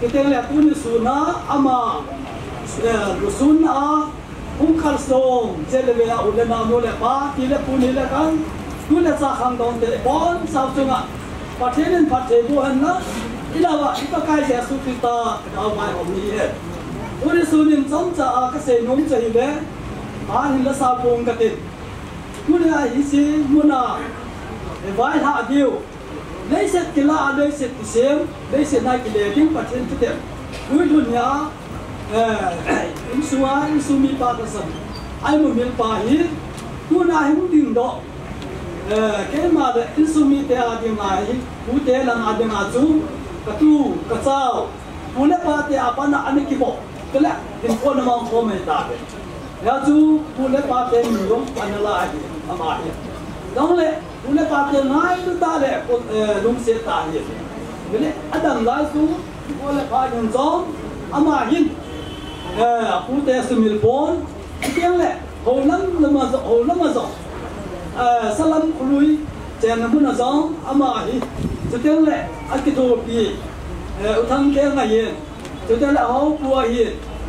Kita lihat ini sunnah ama รุสุนพุ่งขัดส่งเจริญเวลาอุลนาโนเลปาที่เลปูนี่เลกันดูเลจากขังดองเตะบอลสาวจุงประเทศนั้นประเทศบัวนะอีลาวะอีปากายเสียสุขิตาเอาไปของนี้อุริสุนิมจงจะเกษตรนุ่มจะหิเล่บ้านหินละสาวพงกติมุนอาฮิซีมุนาไว้หาดิวเลยเสร็จกีฬาเลยเสร็จเสียงเลยเสร็จนายกิเลสทิ้งประเทศที่เดิมคุยดุนยาอินสุมีปาตสันไอ้มุมิลปาฮีมุนอาฮิมุดินดอกแค่มาเดอินสุมีเตอาดิมาฮีผู้เตลังอาดิมาจูกระตูกระเจ้าผู้เล่ปาเตอาปนาอันนี้กี่บอกก็แล้วเห็นคนมองคอมเมนต์ตาเลยแล้วจูผู้เล่ปาเตมีลงอันนั้นละอามาฮีน้องเล่ผู้เล่ปาเตง่ายดูตาเล่ลงเสียตาฮีก็เลยอดัมไล่จูผู้เล่ปาเตจงอามาฮีผู้เตสมิลปอนเที่ยงเล่โหลังละมาจงสลัมคุยเจนมุนจงอามาฮีจุดเที่ยงเล่อักกิโตปีอุทังเที่ยงไงเย็นจุดเที่ยงเล่เขาปัวฮี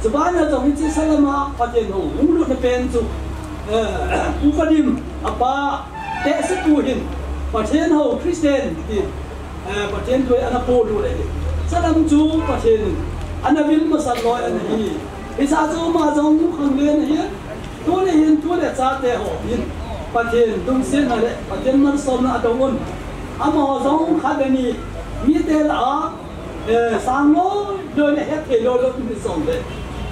สบายนะจงมิจิสลามาปะเจนหูหูลุนเป็นจุอุปดิมอาปาเตะสกูหินปะเจนหูคริสเตียนที่ปะเจนด้วยอนาโปดูเลยสลัมจูปะเจนอันนั้นวิลมาสักลอยอันนี้พิซาจูมาจงขังเลียนเฮียตัวนี้เห็นตัวเด็กซาเตะหูหินปะเจนตรงเส้นอะไรปะเจนมันสมนะตรงนั้นอามาจงขัดนี่มีเตล่าสังโลโดยเฮ็ดเทโลโลที่สมเลย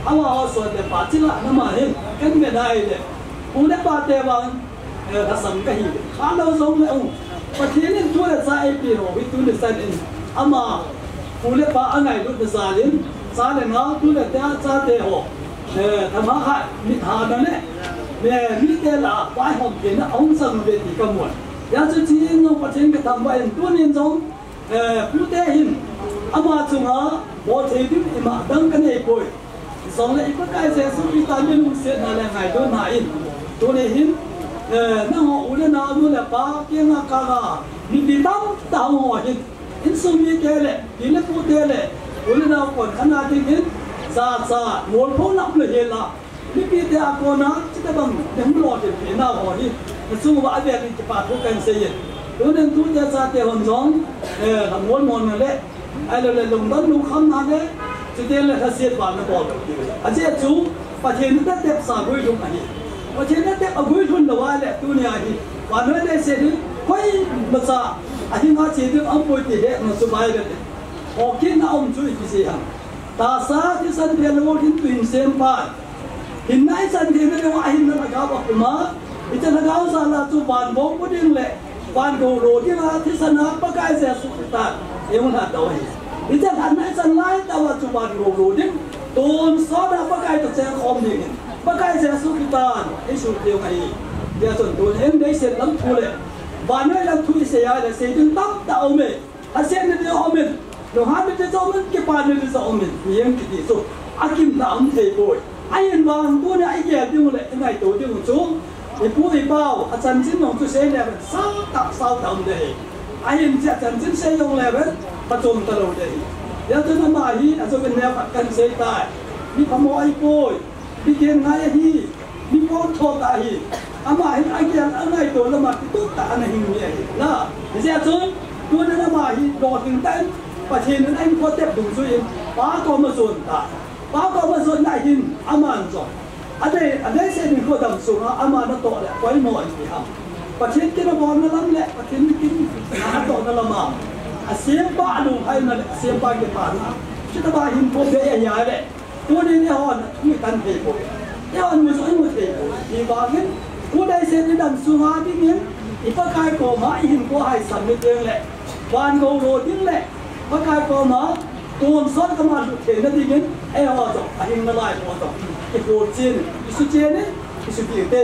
อามาเอาส่วนเด็กป่าจิละน้ำมันเห็นกันไม่ได้เลยผู้เด็กป่าเตวันถ้าสังกัดข้าเราจงเลยปะเจนตัวเด็กซาเอปีโรวิตัวเด็กซาเองอามาผู้เด็กป่าอันไหนตัวเด็กซาเองซาเองนะตัวเด็กซาเตโอทำมาขายมิถานั่นแหละมีเตล่าไปห้องเย็นเอาสังเวทีกำมวลยาจุดที่น้องปะเจนก็ทำไว้ตัวนี้จงผู้เตหินอามาจุงหาบอเทดิมอิมาดังกันเองบ่อยสองเลยอีกก็ใช้สุริตามิลุเสียนั่นแหละไงโดนหาอินตัวนี้หินนั่งหัวอุลนาดูแลป้าเกี่ยงอากาศมีดีตั้งตาหัวหินอินสุมีเกล่ดีเล็กผู้เตล่อุลนาคนขนาดที่หินซาโมลพนับเลยเฮล่ะมีปีเดียกอนะจิตบังเดี๋ยวมันหลอดจะเป็นหน้าหัวหินมันสู้ว่าอะไรที่จะปาดพวกกันเสียตัวนั้นตัวจะซาเตหอนจงทำมอนนั่นแหละไอ้เราเลยลงต้นลงคำนั่นแหละจุดเดียวเลยถ้าเสียบานมันบอกอาเจียจูประเทศนั้นเด็กสาวรุ่ยลงอันนี้ประเทศนั้นเด็กเอารุ่ยทุนละว่าแหละตัวนี้อันนี้วันนั้นได้เสร็จค่อยมาซาอันนี้มาเสียถึงอัมพุยที่เด็กมันสบายเลยพอกินน้ำช่วยพิเศษตาซาที่สันเดียร์โลกินตุนเซมปานหินไหนสันเดียร์เรียกว่าหินนั่นนะครับออกมาอิจฉาเขาสารจูบานบอกว่าดึงเลยวันโดโรที่มาที่สนามปะกายเสียสุขตาเอวหัดเอาไว้ดิฉันหันให้สันไล่แต่ว่าจุบันโรดิ้งตูนซอดปะกายตัวเสียคอมดิ้งปะกายเสียสุขตาไอ้สุดเดียวไงเดี๋ยวส่วนตัวเอ็มได้เสร็จลำทุเลยวันนี้ลำทุเสียเลยเสียจนตั้งแต่เอาเมย์อาเซียนเนี่ยเอาเมย์เราหาไม่ได้จะเอาเมย์เก็บปานเนี่ยจะเอาเมย์มีอย่างที่สุดอากิมตามเทย์บอยไอ้ยันวางตัวเนี่ยไอ้แก่ดิ้งเลยไอ้ตัวดิ้งจุ่มไอ้ผู้ไอ้เบาอาจารย์จิ้นน้องตัวเสียเนี่ยเป็นสาวดำเลยไอ้ยังจะอาจารย์จิ้นเสียงเลยเป็นประจมตลอดเลยเดี๋ยวจะทำมาฮีอาจจะเป็นแนวกันเสียตายมีขโมยโกยมีเกณฑ์ไงฮีมีโกนโทษอะไรอามาฮีไอ้ยังอะไรตัวละมาตุ๊กตาในหิ้งเนี่ยนะเสียจนตัวนั้นมาฮีโดดถึงเต้นประเทศนั้นไอ้พอเจ็บดุสุยป้าก็มาส่วนตาป้าก็มาส่วนได้หินอามันจบอันนี้เส้นก็ดำสูงอามาณโตแหละไว้หน่อยสิครับประเทศกินบอลนั่นแหละประเทศกินอาโตนั่นละมาเสียงบ้าดูให้นั่นเสียงบ้าเก็บผ่านชิตาบาหินพบเยอะแยะเลยตัวนี้เนี่ยฮอนมีกันเทปเนี่ยฮอนมือสวยมือเทปมีบางเห็นผู้ใดเส้นดำสูงอาที่นี้อีปะกายโกมาหินก็ให้สันนิษฐานแหละวันโกโรดิ้งแหละปะกายโกมาตัวซ้อนก็มาดูเทนั่นที่นี้ไอ้ฮอจบหินละลายฮอจบไอ้โกจินอิสุเจนี่อิสุกิเต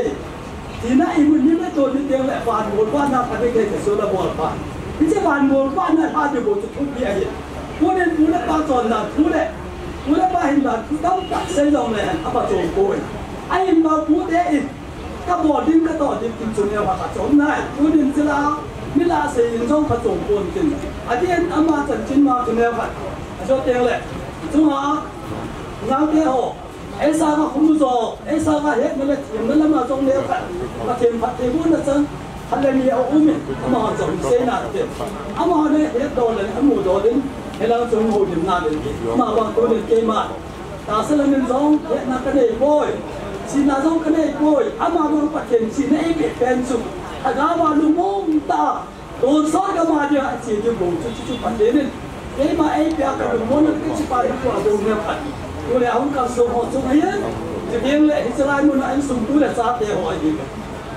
ทีน่าอีมันนี่ไม่ตัวนิดเดียวแหละวันโกวันน่าพันธุ์เกษตรสุรบอลปานที่จะวันโกวันน่าพาจะโกจะทุบเบี้ยเห็นผู้เล่นผู้เล่นปาจอนดันผู้เล่นปาหินดันผู้ต้องตัดเส้นลงเลยอัปโจมโกยไอ้มาผู้เตะก็บอดดิ้งก็ต่อดิ้งกินจนเนี่ยว่าจมได้ผู้ดินจะลามิลาเสียงช่องผสมปนกันอาทิตย์อามาจัดชิ้นมาจนเนี่ยว่าจนเตียงเลยจุ่มหางานเที่ยว esa ga khumuzo esa ga he mele mele ma jong le ka pathen pathe bu na chang halani a umi ama jong se na te ama ne he do le amu do din hela jong ho dim na le ma ba to le ke ma ta sa le min jong he na ka ne boy si na jong ka ne boy ama bu pathen si ne e be pen su aga ba lu mong ta to sa ga ma dia chi ju bu chu pathen ne ma e pya ka lu mon ke chi pa ko do ne pat tôi là ông cao số họ chung hết, chỉ riêng lệ Israel muốn anh sùng tôi là sao để hỏi gì,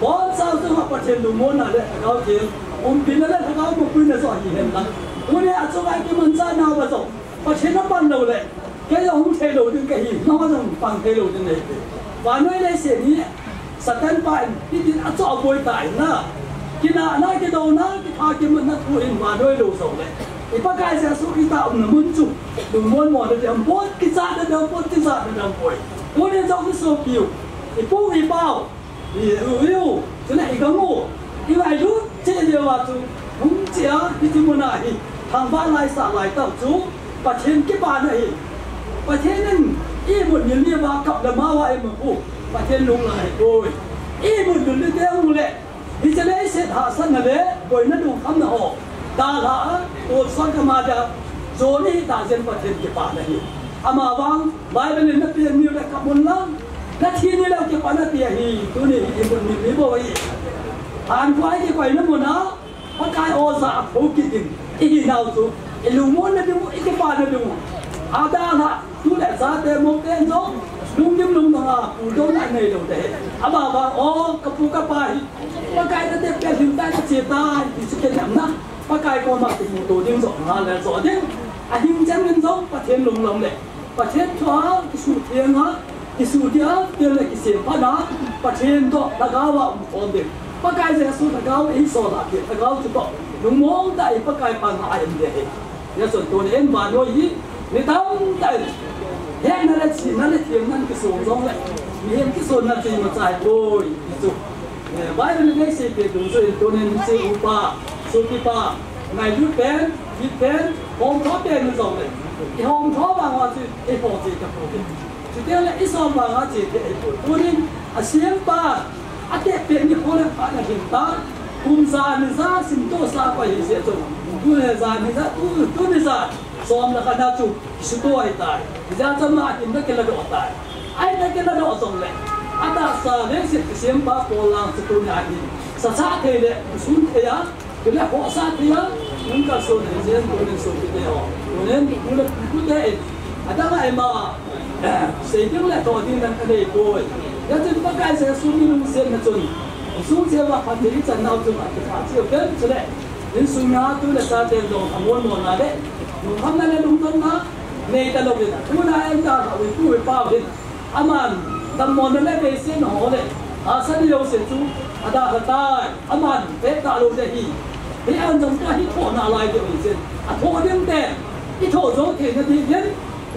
bọn sao tôi học bắt trên đường môn là đấy, cao tiền, ông pin là cao một pin là giỏi gì hết lắm, tôi này ở chỗ anh cái mình ra nào mà rồi, bắt trên nó ban đầu đấy, cái là ông thay đổi đến cái gì, nó bắt đầu bằng thay đổi đến này, và nơi đây sẽ như Satan bạn đi đến ở chỗ bồi tải na, cái nào na cái đầu na cái thao cái mình nó thu hình và nơi đầu sầu đấy. Ipakai saya suka kita muncul, dumon mo ada empot kita ada empot kita ada empot. Kemudian jauh ke sopiu, ipu ipau, iu, jadi ikamu, ibu jadi dia waktu, dia itu mana hi, tanpa lai sa lai tahu tu, pasien kita ni, pasien ibu ni bakap lemawa ibu, pasien lung lai boy, ibu ni dia mulai, dia jadi set hasan ada, boy nak dong kam nak ho. Ta là tôi xoay cái mà đã rồi đi ta dân phát triển cái bản này, ama bang bài bên này nó tiền nhiều là cả bốn lắm, nó thiên như là cái bản nó tiền thì tôi này thì một mình bố vậy, anh quay cái quay nó muốn nó, bắt cái ô dạ phố kia tiền, cái nào chú, cái lũ muốn nó đúng, cái bản nó đúng, ta là tôi lại ra tiền một tiền đó, đúng nhưng đúng là phụ đông lại này đâu đấy, ama bang ô cái phụ cái bài, bắt cái nó tiền cái hiện tại nó chia tay thì sẽ cái nhảm na. Pakai kau mak timu tu ding zong ha le zong ding, ahing jam ding zong pathen lung lom le, pathen thua kisu thiang ha, kisu dia dia le kisim pada, pathen to tagawa on ding, pakai je su tagawa iso la dia tagawa tu to, lung mong tai pakai pan ayam dia he, dia son tu ni en ba no yi, ni tang tai, he na le chi na le thiang nan kisu zong le, ni hen kisu na chi ma chai boy kisu, bai le ne se pe tu so tu ni se upa. Sukipa, ngày rút bén, rút bén, hôm khó bén nó rồi đấy. Thì hôm khó bằng hoa chỉ cái phổ gì cái phổ gì. Chỉ tiếc là ít xong bằng hoa chỉ cái phổ. Tôi nên xiêm ba, đẹp bén như cô này phải là hiện ta. Cùng già nên ra xin tôi xa qua hiện diện rồi. Tôi là già nên ra, tôi nên ra. Xong là khả chụp, sự tôi hay tài. Thì ra chăm lại thì nó cái là độ tài. Ai ta cái là độ rồi đấy. Ta xa nên xiêm ba cô làm sự tôi nhạc đi. Sa sa thế đấy, xuống thế á. Cái là họ sát thì á, những cái số này sẽ tôi nên số cái đó, tôi nên tôi là cứ thế, đã vậy mà, xây dựng lại tổ tiên là cái này rồi, nhất là các cái sẽ xuống như sen là chuẩn, xuống xe vào phát triển chân nào chuẩn cái phát triển đến chỗ này, đến xuống nhà tôi là sao tiền đồ, muốn là đấy, muốn không là đúng không đó, này ta đâu biết, tôi là em ta họ bị tôi bao hết, aman, tầm mòn nó lại về sen họ đấy, sao đi đâu sẽ chú, ada kata, aman, thế ta đâu đấy. Thì anh chúng ta hít thở nào lại được vậy thở điên tệ, hít thở giống thế này thì biết,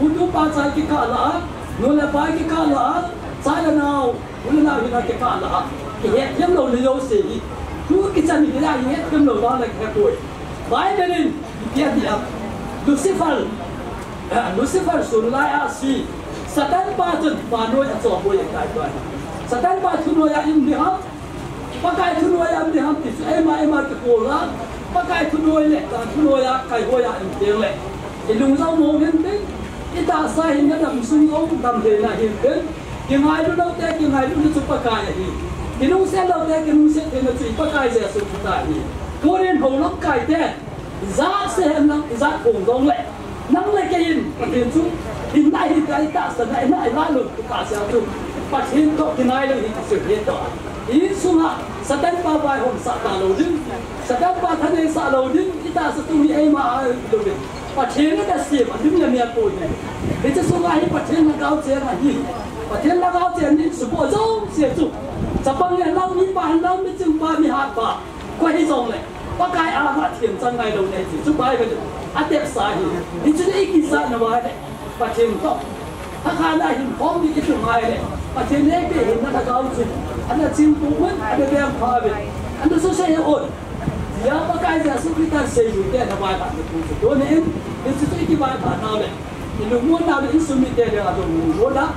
uống thuốc ba trái cái cả là, người là bài cái cả là, trái là nào, người là nào thì là cái cả là, cái hết thêm đầu là dấu gì, cứ cái chân thì là hết thêm đầu đó là cái tuổi, bài bên này, cái gì à, Lucifer xuống lại à si, Satan ba chân ba nuôi ở chỗ bồi những cái đó, Satan ba chân nuôi ở những gì hết. Pakai tu nuôi am đi ham thì em cái cổ lá, pakai tu nuôi lệ, tu nuôi cái hoa em tiếng lệ, thì lùng rau mồ hiện tính, cái ta sai hiện cái đầm sung ông đầm thế này hiện tính, cái ngày đó đâu thế, cái ngày đó nó chụp pakai này, cái nung xe đâu thế, cái nung xe thế nó chụp pakai gì chụp pakai này, cô nên hầu lắm cái thế, giá xe lắm, giá cùng giống lệ, nắng lệ cái gì, cái tiền chung, hiện nay cái ta sẽ lại lá lụt cả xe chung, bắt hiện có cái này là hiện sự hiện đó. Ini semua Satan babai hom sata loading, Satan batai ni sata loading kita setumi ema loading. Pasien ni dah siap, ada ni yang pun. Itu semua ini pasien nak kau cek lagi, pasien nak kau cek ni semua jauh siap tu. Siapa yang lau ni bahan lau ni jumpa ni haba, kau hijau le. Pakai alat yang sangai lau ni, jumpa itu. Ada sahi, itu ni kisah nama le. Pasien tu, hak ada yang hom ni itu mai le. Pasien ni ke nak kau cek. Ada simpuman, ada yang kawin, ada susah yang on. Dia pakai jasa kita sejuk dia nak bayar tak betul. Donen, itu tu ikibat nak le. Ini muat nak insumit dia ada tu muat.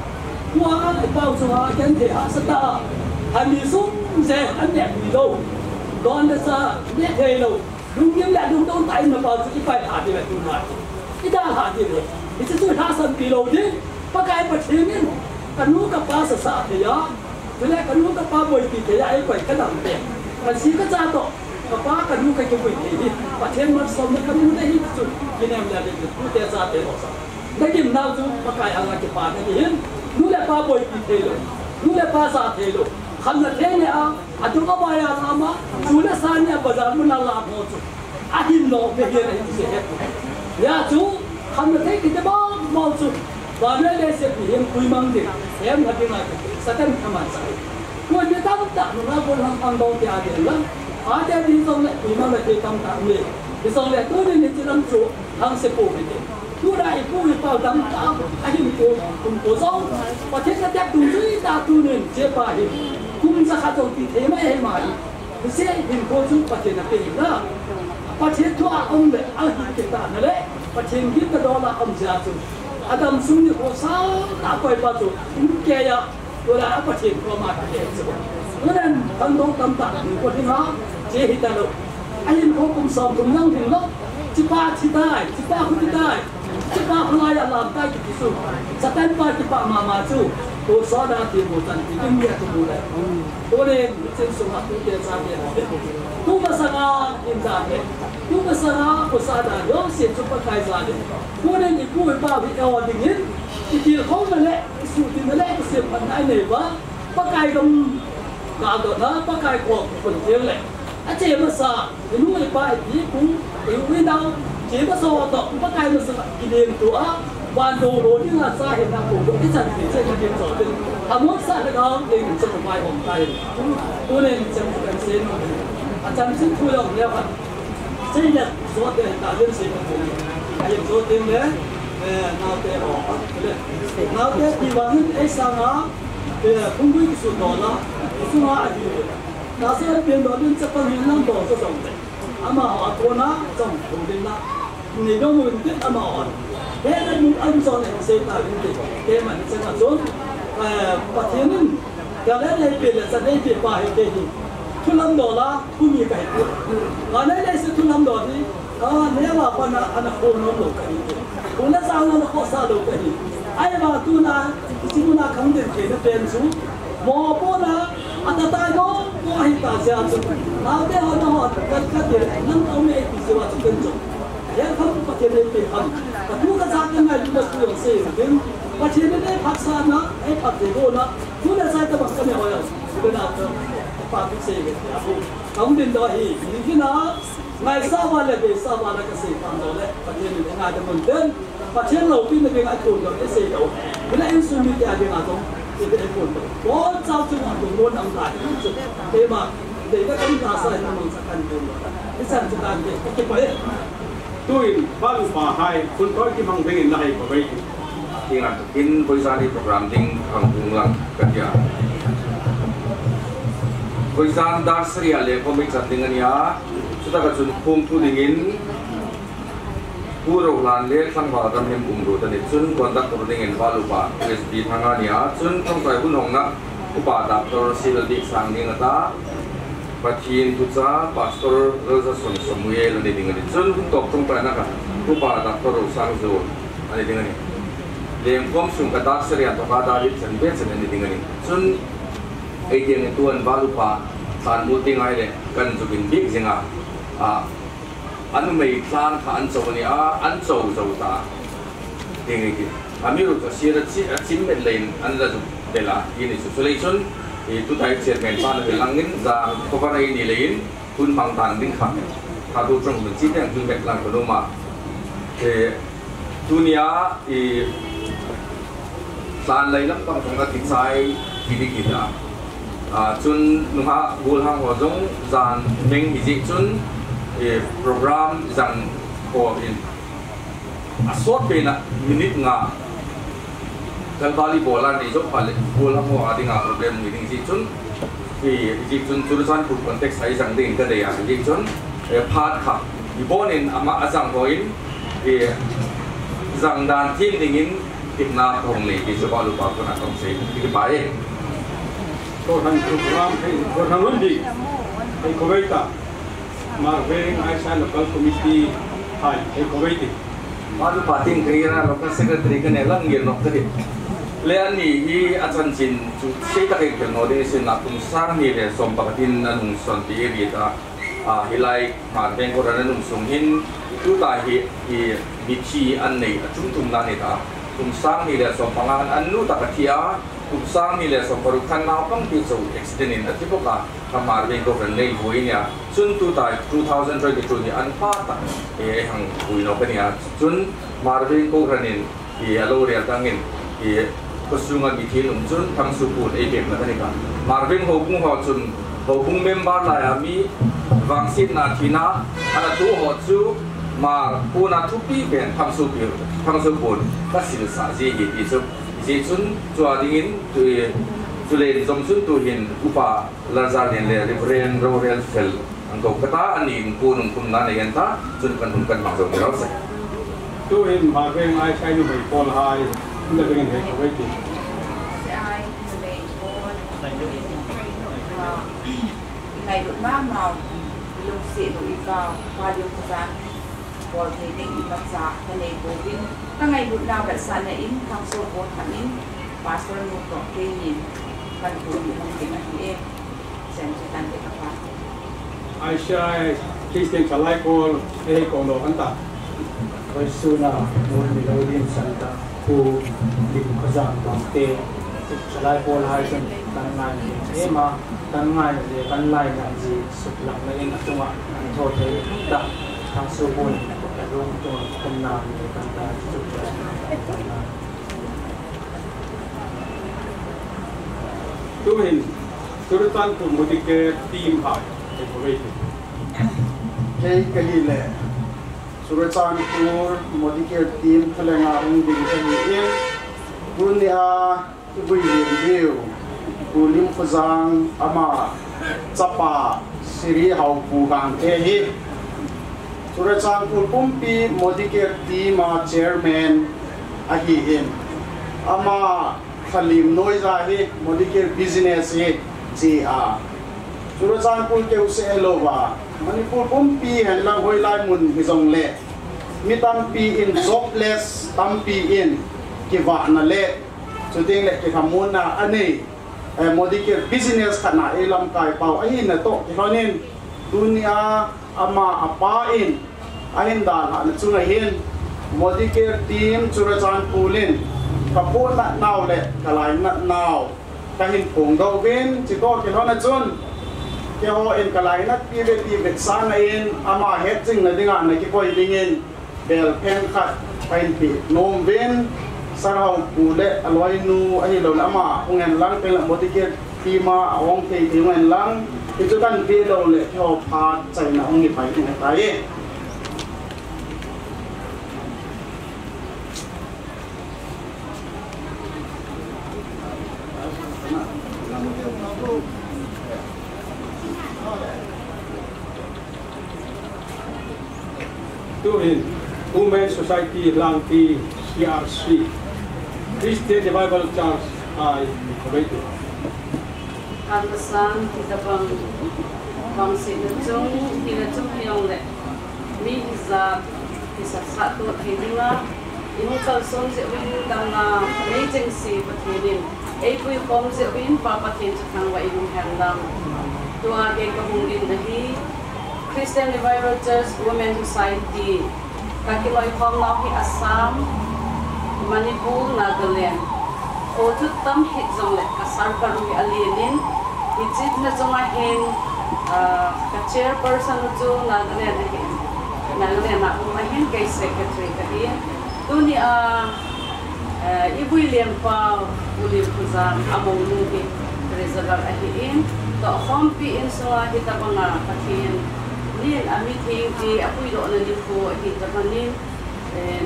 qua bao giờ chân thể hạ sát ta hành đi xuống xe anh đẹp gì đâu còn là sao biết thế đâu đúng như là đúng đâu tay mà bao giờ phải hạ thì phải tu lại cái ta hạ thì được thì sẽ tôi hạ sân kỳ lâu chứ bác cái bật thêm nên cần lúc các ba sợ sợ thì đó thế này cần lúc các ba bồi thì thế ấy phải cái làm đẹp mà xí cái ra tổ các ba cần lúc cái bồi thì và thêm mất xong nó cần lúc đấy hết rồi cái này là để tôi để ra để họ sao cái điểm nào chứ bác cái ăn cái ba này thì lúc là ba bồi thì thế rồi lúc là ba giả thế rồi khăn là thế này à chúng có bài à mà chú là sao nhỉ bây giờ muốn làm một chút hin nó về here này sẽ hết ya chú khăn là thế cái bao bao chút và nơi đây sẽ bị em quy mang đi em là cái này sẽ thành tham ăn sai tôi biết tao đã nó còn hàng ăn đâu thì ăn lắm để đi xong lại quy mang lại cái tâm trạng này đi xong lại tôi nên chỉ làm chủ hàng sẽ bổ về tôi đại tôi vào đám tao anh cùng cố sống và thế cái đẹp tôi duy ta tôi nên chế bài cũng ra khá trong thì thế mà em mày sẽ hình cô chú và tiền là tiền đó và thế thua ông đấy ăn cái ta này đấy và tiền kia cái đó là ông già chú Adam sung ni ko sao tak koi pa tu ke ya tôi đã phát triển qua mặt cái gì nên tăng độ tâm trạng của thiên hạ chế hi ta đâu anh có cùng sống cùng nhau thì nó chỉ ba không chỉ ba không ai làm tay cái gì sa tan pa chỉ ba mà chú tôi sao đã tìm một trận thì kinh nghiệm tôi đấy tôi nên trên số hạt tôi tiền ra tiền tôi mà sang in ra đấy tôi mà sang có sao đã nhớ sẽ chụp cái ra đấy tôi nên đi cuối ba bị eo đi hết thì không mà lẽ sự tình nó lẽ cái sự phản ai này vợ bác cái đông cả đó đó bác cái của phần thiên lệ anh chị mà sao thì lúc này ba thì cũng hiểu biết đâu chỉ có số đó bác cái mà sao kỷ niệm củaวันดูรู้ที่ว่าสาเหตุทางปลูกที่จัดที่เช่นที่สอนเป็นทำวัดสาเหตุของเองจะเป็นฝ่ายของไทยตัวเองจะเป็นเซนอาจารย์ซึ่งคุยเราเนี่ยครับเช่นเนี่ยสอนเด็กต่างเรื่องเสียงของไอ้ยังสอนเต็มเลยนาเตะออกเลยนาเตะที่วันนี้ไอ้สังอาคุณผู้ที่สุดต่อละสุนาอายุนาเสียเป็นตอนนี้จะเป็นนั่งต่อจะส่งเลยอามาหาตัวนะส่งผมเป็นละนี่ก็มือติดอามาอ่อนthế nên muốn ăn giòn này sẽ tạo nên cái thế mà sẽ là xuống và thế nên cái đấy này biệt là sẽ biệt bài cái gì thu lâm đồ là thu nhiều cái và đấy đây sẽ thu lâm đồ thì nếu mà con ăn khôn nó đủ cái gì cũng là sao nó khó sao đủ cái gì ai mà tu na chỉ tu na không được cái nó tiền xuống mò bố na ăn tay nó có hiện tại sao xuống nào thế họ cái tiền năm ông này thì sẽ vào trong cân trọng ya không có thể lên về hầm và thu cái giá cái này chúng ta sử dụng xe nhưng và chỉ đến đây phát sản nó hay phát để vô nó thu là sai các bạn cái này rồi cái nào cho phát cái xe cái gì không đến đó thì những cái nó ngày sau vào là về sau vào là cái xe phản đó đấy và chỉ đến ngày mình đến và chỉ đầu tiên là về ngày cuốn cái xe đâu cái này em suy nghĩ cái gì nào không thì cái cuốn có sao chúng ta cũng muốn làm lại thế mà để các anh ta sai nó mình sẽ cần cuốn cái sản chúng ta cái phải tôi bao giờ haiคุณต้อยที่มังเป็นอะไรก็ไปที่งานกินบริษัทที่โปรแกรมทิ้งทางกรุงลังกันยาบริษัทดาร์สเรียเล่ก็ไม่จัดdengan ya sudah kacun pun tu dingin pura ulan le sang bawah kami umroh dan cun kontak tu dengan balu pak SB tangan ya cun trong saya pun hong nak upada tor sildik sang ni ngata Patin tuca pastor Rosa Samuel ani dengan John tok tong pa naka upa doctor sang zo ani dengan ni lem kom sung kata serian to kada ri chen be chen ani dengan ni John ai jeng tuan balu pa san muting ai le kan zu bin big jinga anu mei plan kha an zo ni an zo ta dengan ni amiru to sira chim met lein an la bela ini solution itu tadi chairman pan belangin za cover ini lain pun pangtan ding kham hadu trong mencit yang tu mek lang konoma dunia san lai lam tong tong ka tisai bidi kita chun nuha gol hang hojong zan meng hiji chun program zang ko in asot pena minute nga kan bali bola ni jo pale bola mo adi nga problem ni ding chun ji chun churusan pu context sai jang ding ka de ya ji chun phat kha ibonin ama azang hoin jang dan tin ding in tiếp na thong lệ thì số bao lục bao con ăn công xây cái bài tôi thằng program tôi thằng luôn đi cái Kuwait mà về ai sai local committee hay cái Kuwait bao lục bao tiếng kia na local secretary cái này là nghiền nọc thế lệ anh đi asan chín chú xây các cái nó để xin là cùng sang thì để xong bạc tin anh hùng xuân thì đi ta hilai mà bên cô ra nên hùng hin chú ta hi bị chi anh này chúng tung ra này ta cùng sang thì để xong bằng anh nu ta cái thia cùng sang thì để xong baru kan nào cũng bị sâu accident in thì bốc là mà bên cô ra nên vui nha chúng tu ta 2022 thì anh phát ta thì hàng vui nó cái này chúng mà bên cô ra nên thì alo để tăng in thì kesungan di sini unsur kang supun EPM na kanika. Marvin hopung ho chun hopung member la yami vaksin na thina ana tu ho chu mar puna thupi ben kang supun kasil sa ji hi ji chun chua dingin tu le zom chun tu hin upa lazar den le reverend royal fel angko kata ani punung kum na ne ta chun kan mang zo ro sa tu hin Marvin ai sai nu bai pol hai chúng ta begin here waiting. Ngày lúc ba màu lúc sĩ lúc đi vào qua điều tra còn thấy định bắt giả cái này bố vinh các ngày lúc nào đã sẵn in thằng số bốn thằng in pastor một tổ kê nhìn phần của những công ty này em xem cho tan để các bạn ai sai khi xem trả lại call hay còn đồ anh ta với sự là muốn đi đâu đi sẵn ta khu định có giảm bằng tê trả lại call hai chân tăng ngày em mà tăng ngày để tăng lại là gì sụp lặng lên ở trong ạ anh thôi thấy đã thằng số bốn đã luôn trong không nào để tăng ta chụp tu hin surutan tu một cái team hai cái Kuwait cái gì lệ surutan tu một cái team cái là ngang đi cái gì em dunia ibu dia bulim fazang ama chapa siri hau pugang hi surutan tu pumpi một cái team chairman ahi in ama Kalim noi ra hi modikir business hi ji a suruchan pul ke use elova manipur pumpi han lang hoi lai mun hizong le mitam pi in jobless tampi in kiwa na le chuting le ke khamun na ani modikir business khana elam kai pau ahin na to kihonin dunia ama apa in ahin dan na chuna hin modikir team suruchan pulin kapun nak nau le kalai nak nau kahin pung do win chỉ có cái đó là chun cái ho in kalai nak pi ve san in ama hedging na dinga na ki koi dingin bel pen khat kain pi nom win sarau pu le aloi nu ai lo ama ngen lang pe la motiket pi ma awong thei thi ngen lang ki chu kan pi lo le ho pha chai na ong ni pai ni tai tu hin Women Society Langti CRC Christian Revival Church ai Kuwait Kandasan kita bang sinujung hiyong le mi hizab isa satu hidinga ini kalson zewin danga agency pathinin ei pui kom zewin pa pathin chakang wa ilung handang tua ge kahungin dahi Christian Revival Church Women Society kakiloi kom lau hi Assam Manipur Nagaland Otut tam hit zong le kasar karu alienin hijit na zonga hin ka chairperson ju Nagaland hin Nagaland na umahin kay secretary kahin tuni William pa ulim kuzam among nuhi reservoir ahin to hompi in sunga hitabanga kahin nin amithing ti apui do na lipo hitabanin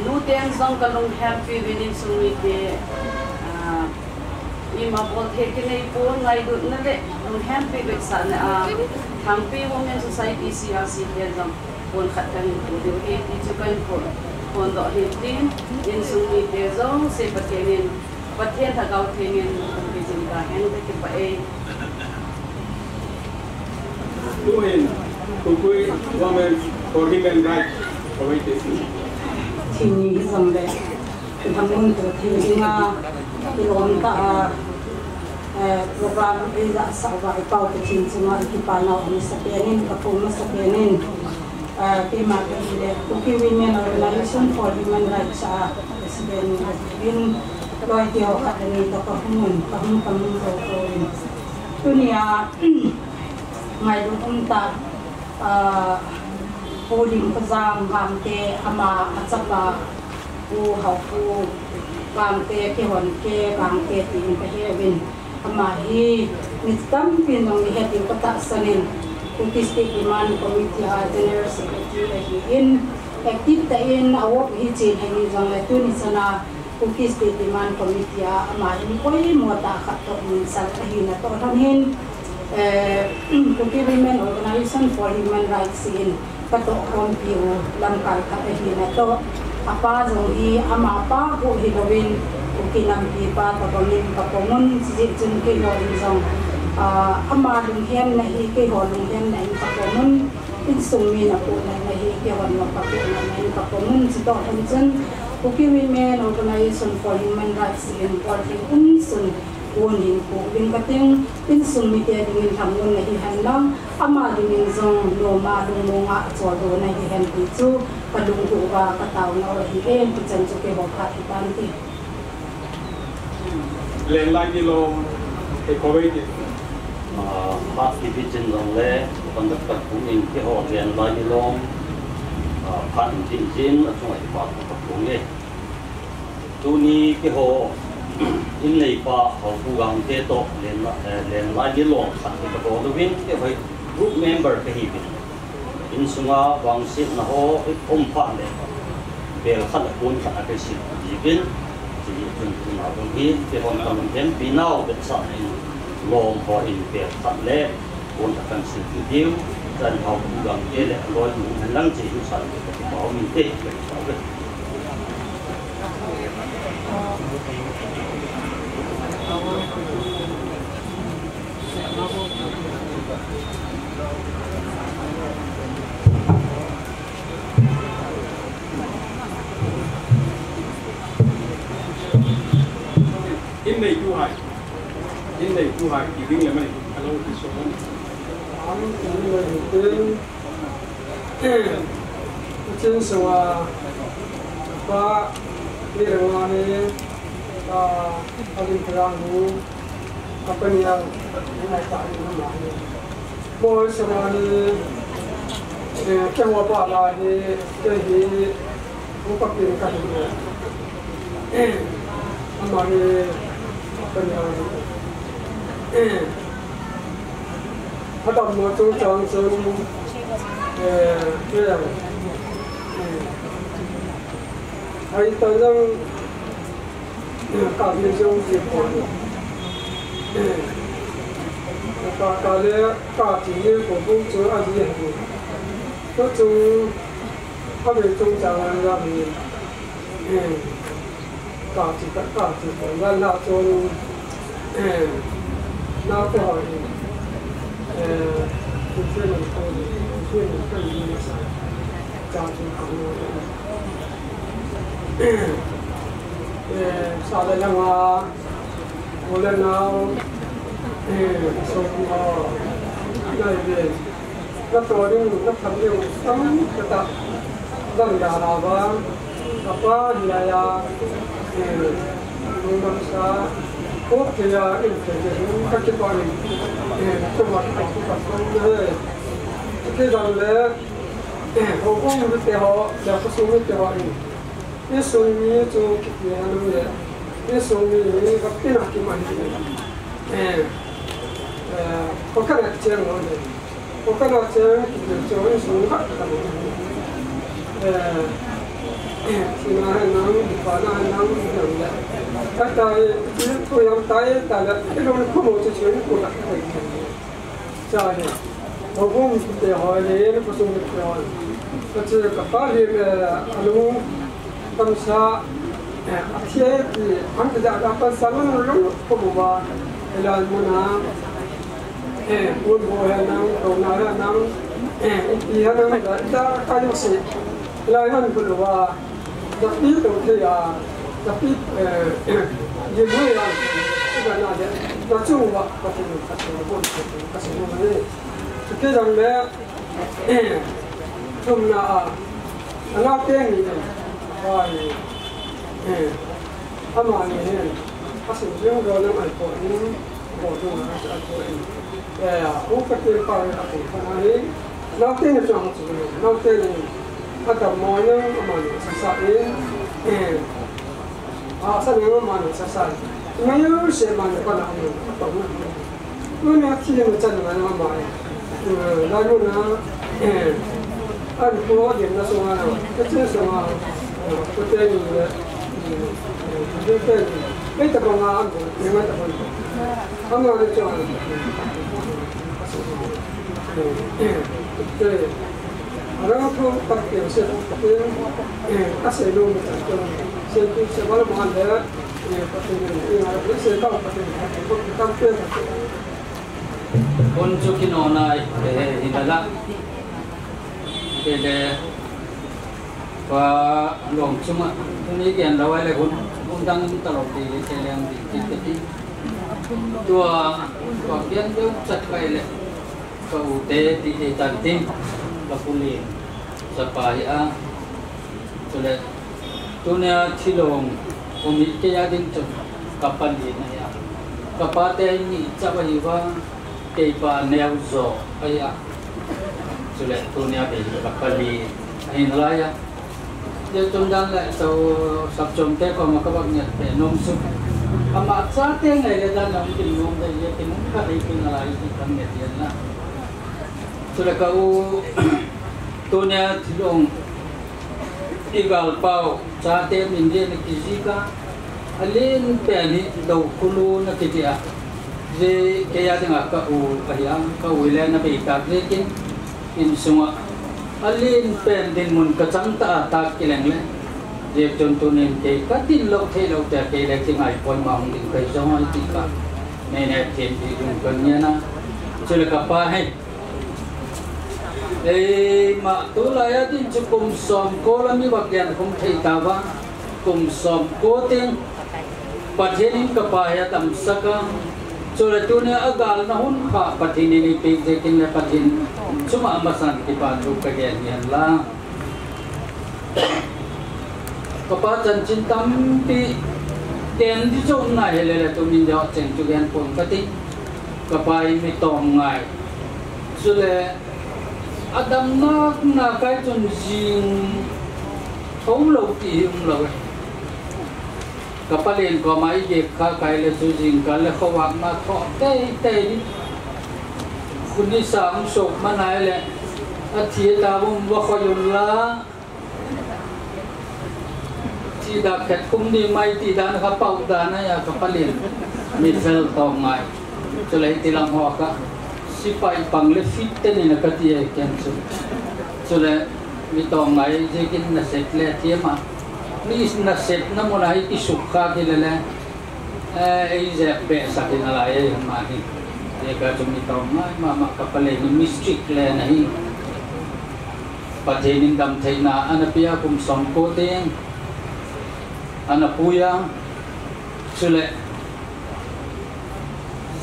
nuteng zong kalong happy within sumi te ima bol thekine po ngai du na le ang happy with san Hampi Women Society CRC ke zong pon khatang ko de he ti chukan ko phone đó hiện tin in sung mi te zong se pathianin pathian thagau thengin cái gì cả hen cái phải Tuhin, Kukui, Women for Human Rights, Committee. Thì nghĩ rằng đấy, thằng môn của thì nga cái lon ta program bây giờ sau vài bao cái chuyện chúng ta khi bàn nào mình sẽ bên cái phone mình sẽ bên cái mà cái này Kukui Women Organization for Human Rights sẽ bên đôi điều các anh ấy có không rồi tôi nia ngày lúc ông ta holding phazang ham te ama achapa u hau u kam te ke hon ke kam te tin ka hevin ama hi nitam pin nong ni heti pata sanin kukisti iman committee general secretary hi in active ta in awok hi chin hi jang la tu ni sana kukisti iman committee ama hi koi mo ta khat to min sal hi na to than hin Kukui Women Organization for Human Rights in kato kompiu lamkal katahi na to apa zong ama pa ko hilawin ukinam pa tabamin kapongon si jun ke holin zong ama lunghen na hi ke holunghen na in kapongon in sungmi na po na hi ke hon no kapon na in kapongon si to hanjun Kukui Women Organization for Human Rights in working sun Wonin ko bin kating in sumi te dingin hamon na hihanlang ama dingin zong loma lunga chordo na hihan pichu kalungku ba kataw na ori en pijan chuke bokha itanti Len lai di lom e koweiti half division zong le kondak pat puning ke ho len lai di lom phan jin achungai pa pa punge tuni ke ho in này pa hậu phụ gang thế to lên lại đi long sẵn cái đó đối với cái phải group member cái gì in sunga vang sit na ho phan này về khăn là cuốn khăn cái gì bên chỉ chúng nào trong khi cái hòn tầm thêm pin nào bên sẵn in long ho in về khăn lẽ cuốn khăn sự tiêu dân hậu phụ gang thế là rồi mình lăng chỉ sẵn cái bảo mình thế cái sao in này tu hai thì đừng làm này alo thì số này anh cũng là tên trên số và đi ra ngoài anh phải nu apa ni yang ini tak ini mana boleh semua ni kau apa lah ni jadi bukan pilihkan ni ama ni apa ni yang ada macam macam dia hari tanjung kami jauh di pun kali kali của công chúa anh em có chúng có thể chúng chẳng là gì cả chỉ phải ngăn nào cho nào cái hỏi thì chuyên mình không chuyên mình cần gì mà sao chẳng chúng không sao đây là một lần nào số này về nó tôi đi nó thấm nhiều lắm cái ta đang đào nào và apa là mình làm sao cốt thì là in phải các cái con trong mặt của các con đấy cái rằng là họ cũng như thế họ là có số như thế họ cái số như cho cái nhà nó vậy cái số như gặp cái nào cái mà có cái này chơi nó đấy có cái nào chơi thì chơi số khác thì mà nó phải là nó được đấy các tay tôi làm tay là cái đó không một cái chuyện của các thầy trời này họ cũng để hỏi lấy nó có dùng được rồi có chơi cả phá liền alo tâm sa thế thì anh ta đã bắt sáng lúc có một vài là muốn làm buôn bồi năng cầu nào là năng ý là năng đã cái gì lại năng cái là đặc biệt thì đặc biệt những người làm cái nào đấy nói chung là có thể này cái rằng đấy chung là nó tên gì rồi ama này asal yang dalam Al-Quran ini bodoh Al-Quran bukan terpakai Al-Quran ini nanti ni cuma sebenarnya nanti ni ada mana mana sesuatu asal yang mana sesuatu mana siapa mana kalau tahu mana kita macam mana mana lalu na Al-Quran dia nak semua kecil semua betul niไม่แต่บางงานยังไม่แต่บางทำงานในจังหวัดเราต้องตัดเกี่ยวเส้นเป็นอาศัยลงมาจากจังหวัดเส้นที่เส้นวันมันเดียวปฏิบัติงานเส้นต้องปฏิบัติต้องเปลี่ยนคนจุกินออนไลน์หินละเป็นว่าหลงชุ่มอ่ะตรงนี้เกี่ยนเราไว้เลยคุณดังตลอดดีเจริญดีที่ตัวเกี่ยนเยอะจัดไปเลยก็อุเทติตันติละคุลีสปายอ่ะตัวเลยตัวเนี้ยที่ลงผมมีแค่ยาดิ้งจุดกับปันดีนะยากับปัตเตนี่จะไปว่าเกี่ยบเนื้อโซ่ไอ้อ่ะตัวเลยตัวเนี้ยเป็นกับปันดีเห็นอะไรอ่ะdia tundang le so sab chom te ko makabag nyat pe nom su ama cha te ngai le dan lam tin nom de ye tin ka dei pin ala I kan ne tian na so le ka u to nya thilong igal pau cha te min de ne ki ji ka alin pe ni do kulu na ki dia je ke ya ding ka u ka ya ka u le na pe ka le kin in sunga alin pen din mun kacang ta tak kileng le je contonin ke katin lo the lo ta ke le tingai pon ma hung din kai jong ai ti ka ne ne thêm thì dùng cần nha na cho là cả ba hay mà tu lại á tin chụp cùng xóm cố là mi bạc đèn không thấy ta va cùng xóm cố tiếng bát hiền in cả ba hay tầm sắc cho là tu ne agal na hun kha bát hiền ni pe je kin le bát hiền cuma amasan di pandu kejadian lah. Kepacan cintam pi ten di jom ngai lele tu min jawab ceng tulian pun kati kepai mi tong ngai. Sule adam na kai chun jing thong lo ti lo. Kapalin ko mai je kha kai le su jing ka le khawak ma tho te niคุณที่สามศพมาไหนแหละอาทิตย์ดาวว่าคอยยุนละที่ดักแขกคุ้มดีไม่ตีดานเขาเป่าดานนะอย่ากับปลีนมีเฟลตองไงจะเลยตีลังหัวก็สิไปปังเลฟิตเต้นนี่นะก็ที่แกนสุดจะเลยมีตองไงจะกินนักเสร็จแล้วเทียมอ่ะนี่นักเสร็จน้ำมันอะไรที่สุขข้ากินเลยไอ้เจ็บเบะสักกินอะไรอย่างมาที่Jika cumi tahu mama kapal ini mistik le nahi. Pajenin dam thayna anapia kum somko teng anapuya sule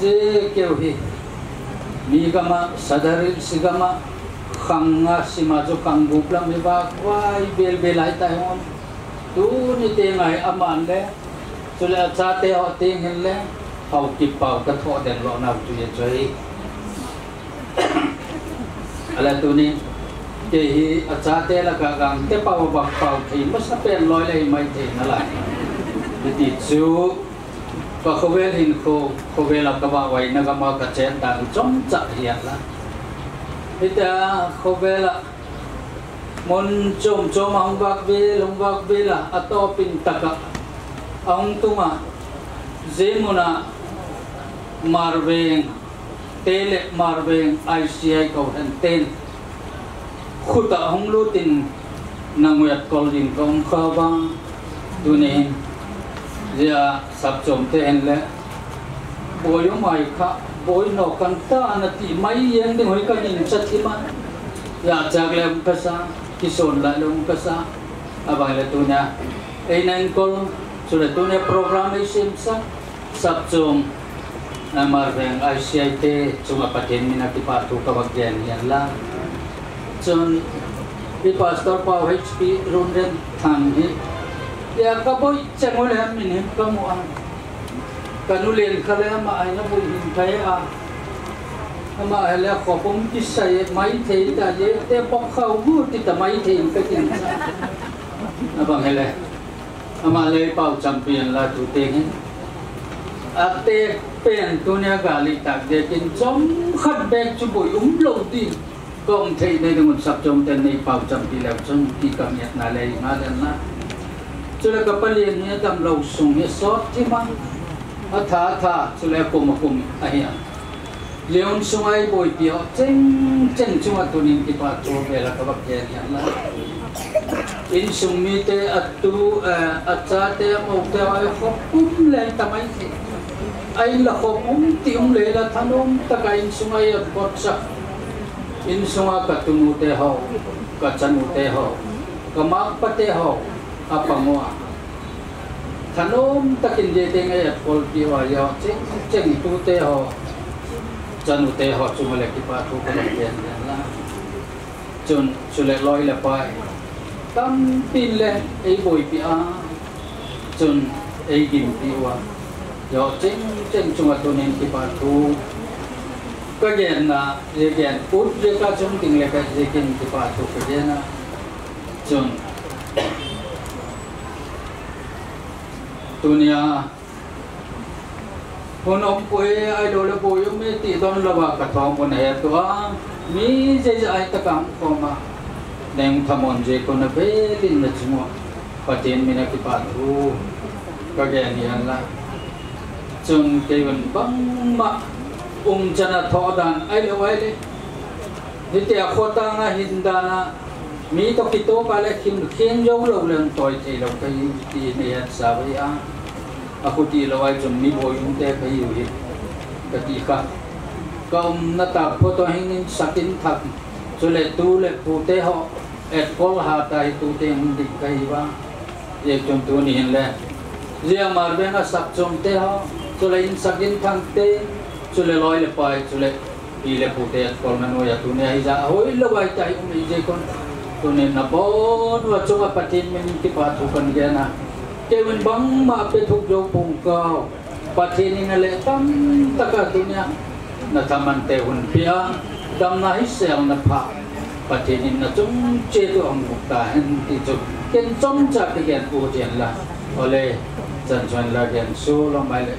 je keu hi migama sadari sigama khanga simajo kangbupla meba wai bel belai tayon tu ni tengai aman le sule cha te ho teng hen le hậu kịp bảo các thọ đèn lọ nào tụi nhật chơi, là tụi ní thì cha té là cả gang té bảo bạc bảo thì mất sắp bền lôi lên mấy thì nó lại, thì chú và khâu về hình khâu về là các bạn vậy nó các bạn cả chén đàn chống chặt hiện là, thì ta khâu về là môn chôm ông bạc về là ato pin taka ông tu mà Zemuna Marveng Tele Marveng ICI kau henten Khuta hong lutin Nanguyat kolin kong khabang tu ni dia sab chom te en le boy mai kha boy no kan ta na ti mai yen ding hoi kan in chat ti ma ya chak le ka sa ki son la lom ka sa abang le tu na ei nan kol so le tu ne program ei sim sa sab chom na mar veng ICIT chunga patin mina ki pa tu ka bagyan yan la chon ki pastor pa HP runden thang hi ya ka boy changol ham min him ka mo an kanulen khale ma ai na boy hin thai a ama hele ko pom ki sai mai thei ta ye te pok khau gu ti ta mai thei ka tin abang hele ama le pau champion la tu te hin ate pen tu nya gali tak de kin chom khat bek chu boy lo ti công thầy đây là một sắp trong tên này bảo chăm thì làm trong khi cảm nhận là lấy mà đến là cho nên các bạn liền như tầm lâu sung như sót chứ mà thả cho nên cùng ai à leon sung ai bồi biểu chân chung là tụi mình thì bảo cho về là các bạn nhận là in sung mi te atu cha te một te ai khóc cũng lên tầm ấy thì ai là khóc cũng tiếng lên là thanh ông ta cái in sung ai bớt sắc in sunga katunu te ho kachanu te ho kamak pate ho apangwa thanom takin je te ngai pol pi wa yo cheng tu te ho chanu te ho chumale ki pa thu ka yen la chun chule loi la pai tam pin le ei boi pi a chun ei gim pi wa yo cheng chunga tu nen ki pa thu cái gen là cái gen cút cái cá chung tình là cái gen thì bà thuộc cái gen là chun dunia pun om pui idol le pui mi ti don la ba ka thong pun he to mi je ai ta kam ko ma neng thamon je ko na be din na chumo patin mi na ki pa thu ka gen yan la chun ke wan bang ma chana tho dan ai le wai le ni te khota nga hindana mi to kito ka le khin yo lo leng toy te lo kai ti ne sa ba ya aku ti lo wai chum mi boy un te kai yu hi ka ti ka kom na ta photo hingin sakin thak so le tu le pu te ho et kol ha tai tu te hing dik kai ba ye chum tu ni hin le ria mar be na sak chum te ho so le in sakin thang te chule loi le pai chule pi le pute kol manu ya tu ne hiza hoi lo bai tai um je kon tu ne na bon wa chunga patin min ki pa thu kan ge na ke wen bang ma pe thuk jo pung ka patin ni na le tam taka tu ne na taman te hun pia dam na hi sel na pha patin ni na chung che tu ang muk ta hen ti chu ken chom cha ke gen pu tian la ole chan chan la gen su lo mai le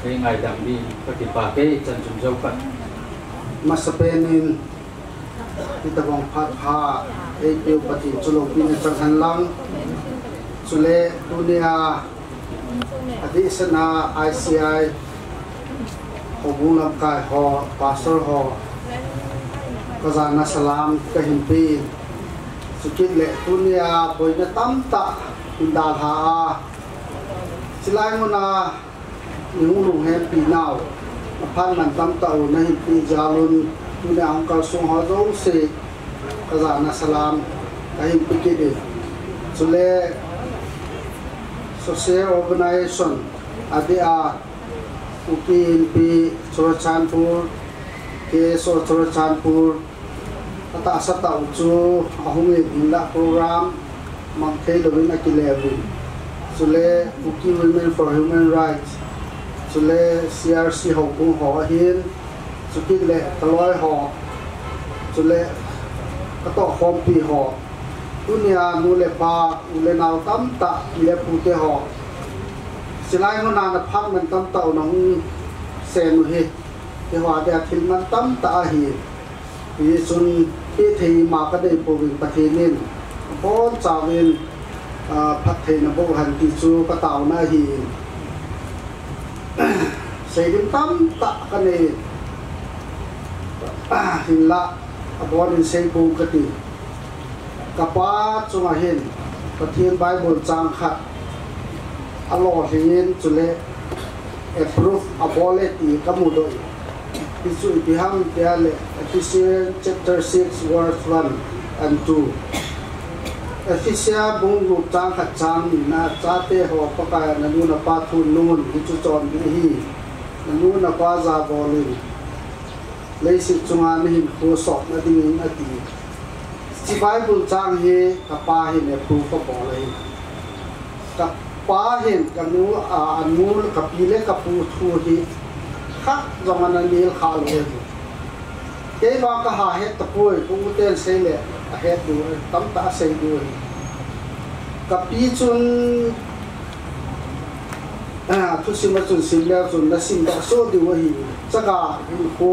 cái ngày đam đi cái bà cái chân chúng dâu phật mà sắp bên thì ta vòng phát hà cái điều phát triển cho lộc pin trong hành lang cho lệ dunia adisana ICI hubung làm cái họ pastor họ kazana salam cái hình pin sự kiện lệ dunia với nó tâm tạ in đàn hà chỉ lại một là những luồng hẹp bị nào phan mình tâm tạo nên bị jalun tu ne angkal sung ho dong se kazana salam kahim pikide sule social organization adia ukin pi Churachandpur ke Churachandpur ata sata uchu ahungi binda program mangthei lovin akilevin sule uki women for human rights sule CRC hokung ho hin sukit le taloi ho sule kato khom pi ho dunia nu le pa ule naw tam ta le pute ho silai ngo na phak man tam ta nong sen hi ke wa de thil man tam ta hi pi sun pi thei ma ka dei po win pathenin bon chawin phat thei na bo han ti chu ka taw na hi sei dim tam ta ka ne hin la abon in sei bu ka ti kapa chunga hin pathian bible chang khat alo hin chule approve abole ti kamudo isu ibiham tiale Ephesians chapter 6 verse 1 and 2 Ephesians bung lu tang khat chang na chate ho pakaya nanu na pa thu nun ichu chon hi nanu na pa za bolin leisi chunga ni hin ko sok na ding ati si Bible chang he kapa hin approve ko bolai kapa hin kanu anul kapile kapu thu hi khắc zaman nil khal he ke ba ka ha he tapoi ku tel sei le a he du tam ta sei du kapi chun thu sim chun sim le chun na sim da so di wa hi chaka ko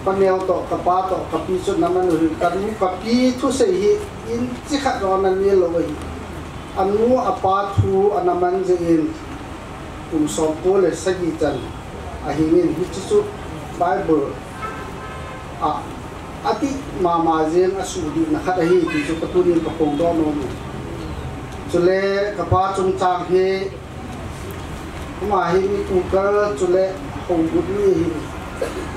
panel to kapa to kapi chun naman hu kan kapi thu sei hi in chi kha ron nan ni lo hi anu apa thu anaman je in so ko le sagi chan ahingin hichu Bible ati mama zen asudi na khat hi ti chu patunin pakong do no chule kapa chung chang he ma hi mi tu ka chule hong bu ni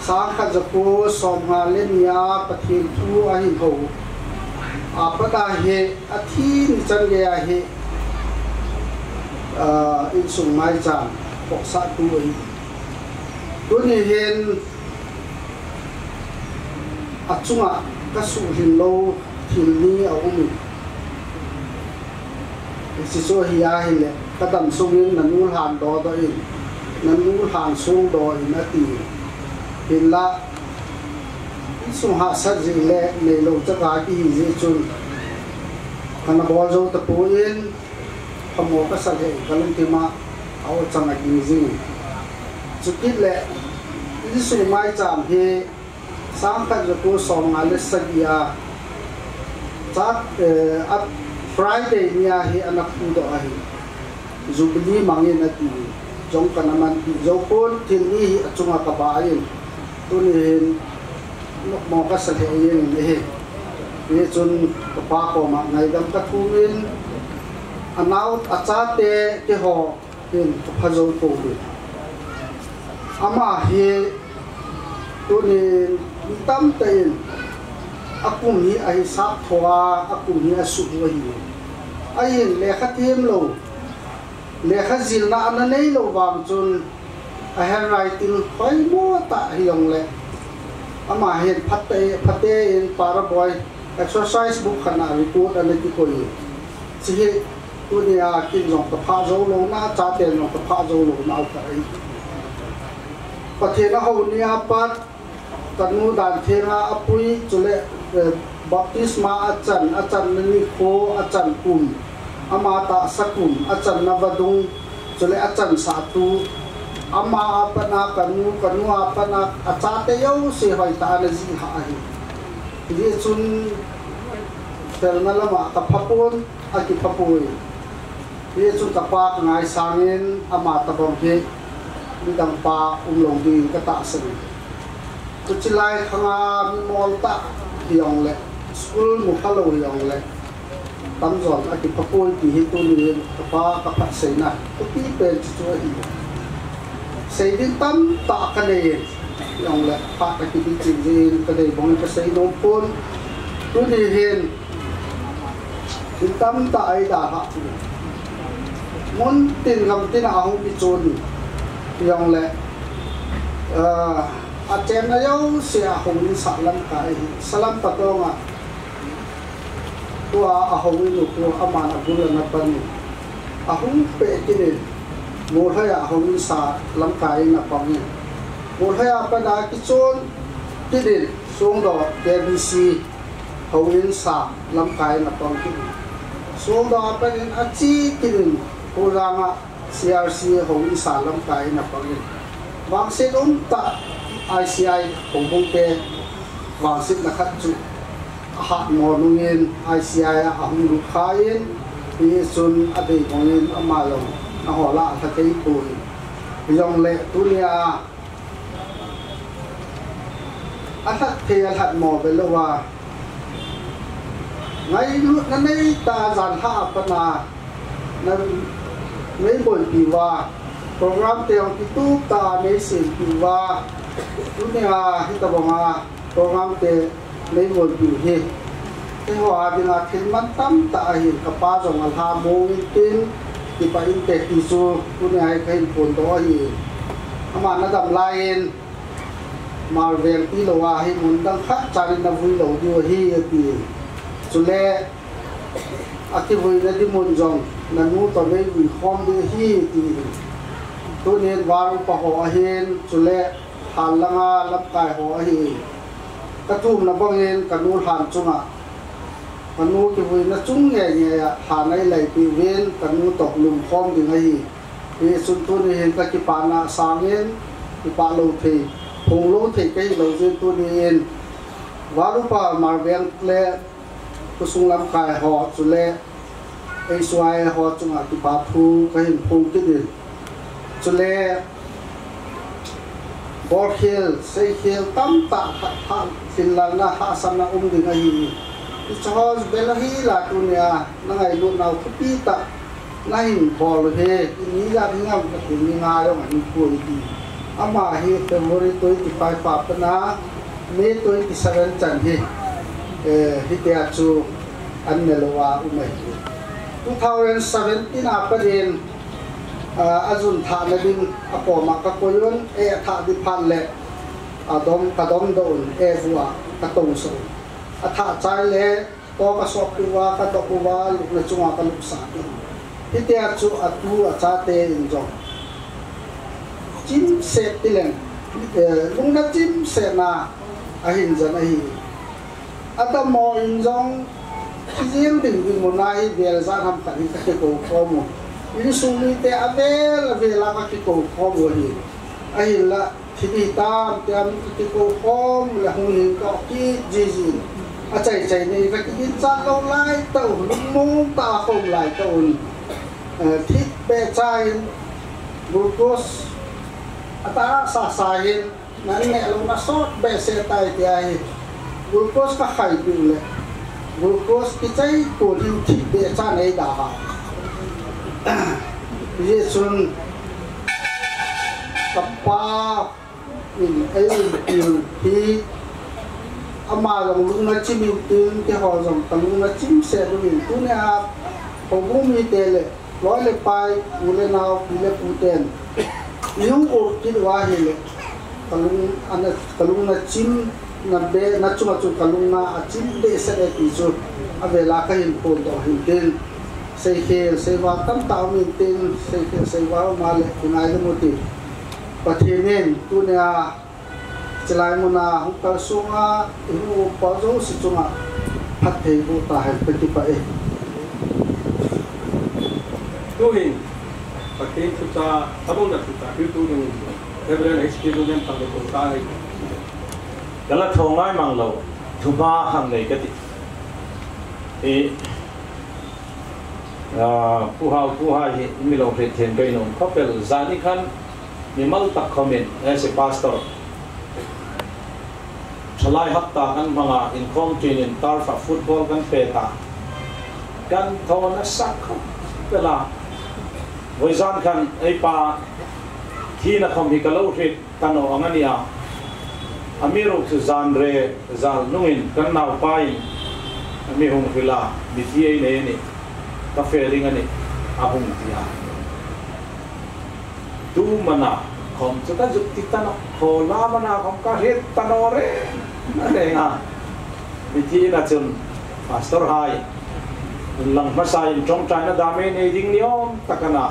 sang kha japo som nga le nia pathin thu a hin ho apata he athi ni chan ge a he in sung mai chan pok sa tu hi tu ni hen achunga kasu hin lo thil ni a umi si so hi a hi le kadam sungin nanul han do do in nanul han sung do in ati hin la sung ha sa ji le nei lo cha ka ki hi ji chun kana bol zo ta pu in khamo ka sa he kalun ti ma aw chang a ki ji chukit le isu mai cham he sang ka ko som ngale sagia chat at Friday nia hi anak pudo ahi jubilee mangin ati jong kanaman jo pon thili achunga ka bain tunin nok mo ka sa yin he ye chun pa ko ma ngai dam ka thuin anaut achate ke ho tin phajo ko ama he tunin tam tain akum hi ai sap thoa akum hi asu hi ai le khatim lo le khazil na an nei lo wang chun a handwriting khoi mo ta hiong le ama hen phate in para boy exercise book khana report an ti ko ni chi he tunia kin jong ta pha zo lo na cha te no ta pha zo lo na ka ai pathena ho ni apat kanu dan thena apui chule baptisma achan ni ko achan kum amata sakum achan navadung chule achan satu ama apana kanu apana achate yo se hoi ta na ji ha hi ji chun telnala ma ka phapon aki phapoi ji chun ka pa ngai sangin ama ta bom he bidang pa long di ka ta sen kuchilai khanga molta hiong le school mu khalo hiong le tam zon aki papoi ti hitu ni pa ka pa seina to pi pe chu hi sei din tam ta ka le hiong le pa ka ti chin din ka le bong ka sei no pon tu ni hen din tam ta ai da ha mon tin gam tin a hu pi chon hiong le achen na yo sia hong salam kai salam patonga tua ahong lu ko amana gula na pan ahong pe kinin mo haya ahong sa lam kai na pang mo haya pa na kichon kinin song do KBC hong sa lam kai na pang kinin song do pa nin achi kinin kuranga CRC hong sa lam kai na pang wang se ta ICI hong hong te wang sit na khat chu ha mo nungin ICI a hong lu khain ni sun ade ngin amalo na hola tha tei pui yong le tunia athat the athat mo belowa ngai lu na nei ta jan ha pa na mấy buổi kỳ và program tiêu kỹ tu ta mấy sự kỳ và lúc này hiện tại bằng program tiêu mấy buổi kỳ hi thế hòa đi là thiên mắt tâm ta hiện các ba dòng alha mong tin thì phải in tệ tí số lúc này cái phone đó hi mà nó đầm lại mà về tí lâu hi muốn đăng khắc cho nên là vui lâu đi hi thì cho nên cái vui là đi muốn dòng là nút tao lấy vui không đi hi thì tôi nên vào bảo họ hiền cho nên hàn lăng lấp cài họ hi cái thùng là bao nhiêu cái nút hàn chung cái nút cái vui nó chung nhẹ nhẹ hàn này lại bị viên cái nút tộc lùm không đi ngay vì xuân tôi nên cái bàn là sáng lên cái bàn lâu thì hùng lâu thì cái lâu duyên tôi nên vào lúc mà về lệ tôi xuống làm cài họ cho nên ai xoay họ chung cái bà thu cái hình phong cái gì cho nên bor hill say hill tam ta ha Finland na ha san na đi ngay cho belahi là tu nia na ngai lu nau pi ta na hin bol he ni la ni ngam ka ni nga lo ngai ku di ama hi February 25 pa na May 27 chan hi hi te chu an ne lo wa u mai 2017 apa din azun tha na din ako makakoyon tha di phan le adom kadom don vua ka tong so tha chai le to ka sok wa ka to wa luk na chunga ka luk sa ti te chu atu cha te in jong chim se tilen lung na chim se na hin jan hi adam mo in jong riêng đỉnh một ngày về ra làm cảnh cái cầu phong ini sumi te avel về là cái cầu phong rồi ai là thì ta tiêm cái cầu phong là hùng hình có cái gì chạy chạy này cái chân lâu lại tàu mông ta không lại tàu thịt bè chai glucose ta sa sa hin nãy mẹ lúc nó sót bè xe tay thì ai glucose các khai bị lệ glucose cái cháy của hình thịt bè chai này đã hảo bây giờ xuân tập ba mình ấy mình thì ama dòng lúc nó chim mình tiếng cái họ dòng tầm lúc nó chim xe của mình tu nè họ cũng mi tê lệ nói lệ pai u lệ nào u lệ u tên những ổ cái hoa hi lệ kalau na chim na be na cuma kalau na chim be sẽ để tí số về là cái hình phồn đó hình tên xây khe xây vào tâm tạo mình tên xây khe xây vào mà lệ cái này là một tí và thế nên tu nè chỉ lại một na không có số à yêu bao nhiêu sự chung à phát thấy vô ta hay bên tí vậy tu hình và cái chúng ta abang đã chúng ta yêu tu hình every experience tăng được chúng ta hay cái là thong ai mang lâu thứ ba hàng này cái thì pu ha hi mi lo re then kai non couple zani khan mi mal tak comment as a pastor chalai hafta kan manga in com training tarfa football kan peta kan thona sak pela voizan khan ei pa thi na khom hi kalo rit tano angania amiro chu zan re zal nungin kan naw pai ami hung khila mi thi ei ne ni ka fering ani ahung tia tu mana khom chu ka juk titana khola mana khom ka het tanore ane nga mi thi na chun pastor hai lang masai trong china dame ne ding niom takana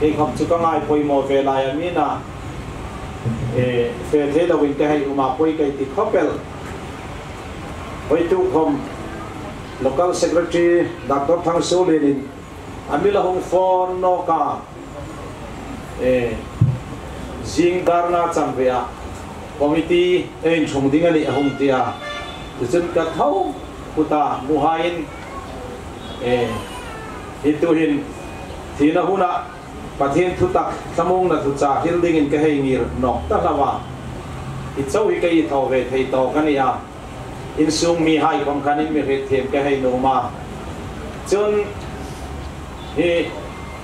e khom chu ka ngai poi mo ve lai amina fe the la win te hai uma poi kai ti khopel hoi tu khom local secretary Dr. Thang Solenin amila hong phone no ka jing darna chambea committee en chung ding ani hong tia chun ka thau kuta muhain ituhin thina huna pathin thutak samong na thucha building in ka hei ngir nok ta lawa itso hi kai thaw ve thei to kania in sung mi hai kom khanin mi ret them ka hei no ma chun hi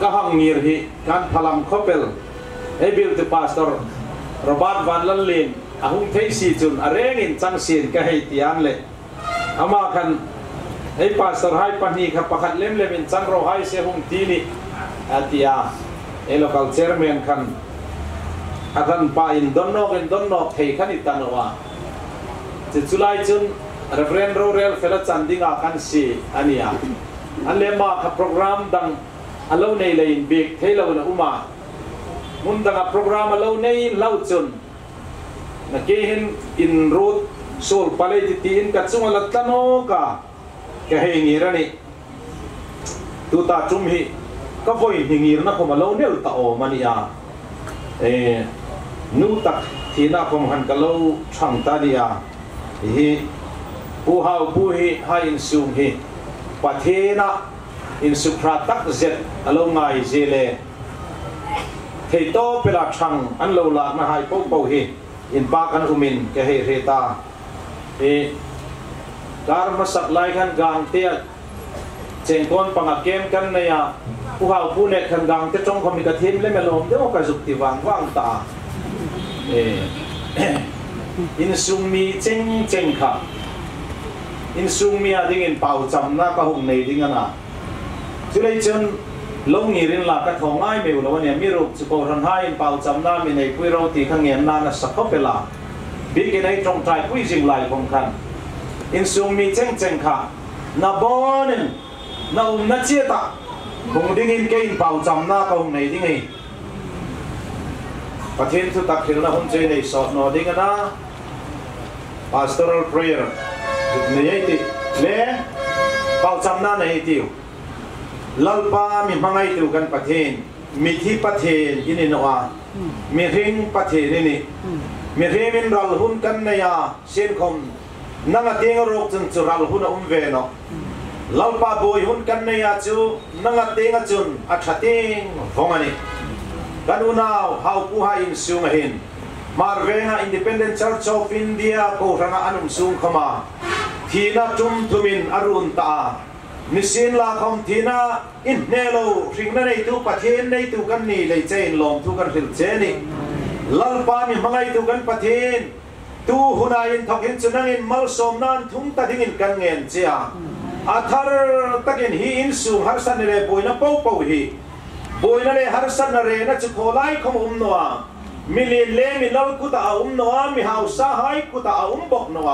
ก็ห้องงีรหิการพลัมคอเปลไอ้บิลต์พาสตอร์โรบัตวันลันลินอาหุ่งเทซีจุนอาเรงอินจังสินก็ให้ตีอันเลยอามาคันไอ้พาสตอร์ให้ปันนี้ครับประคัดเล่มอินจังโรให้เสียหุ่งทีนี่อาติอาไอ้ local chairman คันอาคันป้าอินดอนนอกเทคันอิตันว่าจะจุลัยจุนReverend Royal Felachan dinga kan si ania alema ka program dang alo nei lein big thelo na uma mun danga program alo nei lau chun na ke hin in road sol pale ti in ka chunga latano ka he ngira ni tu ta chum hi ka voi hingir na ko malo nel ta o mania nu tak thina kom han ka lo thang ta dia hiผู้เฮาผู้ฮีให้อินซุงฮีประเทศน่ะอินสุพระตักเจ็ดอารมณ์ไงเจเลเทโตเปล่าช่างอันเราหลักมาให้ปุ๊บปุ๊บฮีอินปากันอุมินแกให้เรตาการมาสักไล่กันกางเตียเจงก้นปังเกมกันเนี่ยผู้เฮาผู้เน็ตกันกางจะจงคอมิกทีมเล่นเมลมเดี๋ยวก็จุดที่วางตาอินซุงมีเจงค่ะอินซุงมีอะไรเงินเป่าจำหน้าก็หงในดิ้งกันนะจุดเลยจนลงงี้เรื่องหลักก็ท้องง่ายไม่รู้แล้ววันนี้มีรูปสุโขทัยให้เป่าจำหน้ามีในคุยเราตีข้างเงินนานสักก็เป็นละบิ๊กในตรงใจคุยจริงไหลของกันอินซุงมีเจงค่ะนาบอนนานัดเจตะหงดิ้งอินเกนเป่าจำหน้าก็หงในดิ้งไงประเทศทุกตักเขียนนะหงใจในสอดนอดิ้งกันนะ pastoral prayerนี่ติเล่เป่าจำหน้าในติวลัลปามีมังไงติวกันประเทศมีที่ประเทศยินดีนะว่ามีริงประเทศนี่มีริมินรัลหุนกันในยาเส้นคมนั่งเตียงโรคจนจุรัลหุนเวนอลัลปาบอยหุนกันในยาจูนั่งเตียงจุนอัจฉริยฟงอันนี้กันอุณาเฮาผู้ให้อินซุงเห็นมาเวงา Independent Church of India โครังอันซุงขมาทีน่าจุ่มทุมินอรุณตานิสินลาคมทีน่าอินเนโลริงนั่นในตัวประเทศในตัวกันนี่เลยเจนลมตัวกันฟิลเจนี่ลัลปามีมังไงตัวกันประเทศตัวหุนาอินทอกอินจุนังอินมัลสมนันทุ่งตัดอินกันเงินเจียอาทาร์ตักินฮีอินซุงฮาร์สันเร่บอยน่ะปูปูฮีบอยนั่นเลยฮาร์สันเร่น่ะจุโคไลคมนัวมิลิเลมิลกุตานัวมิฮาวซาไฮกุตาบกนัว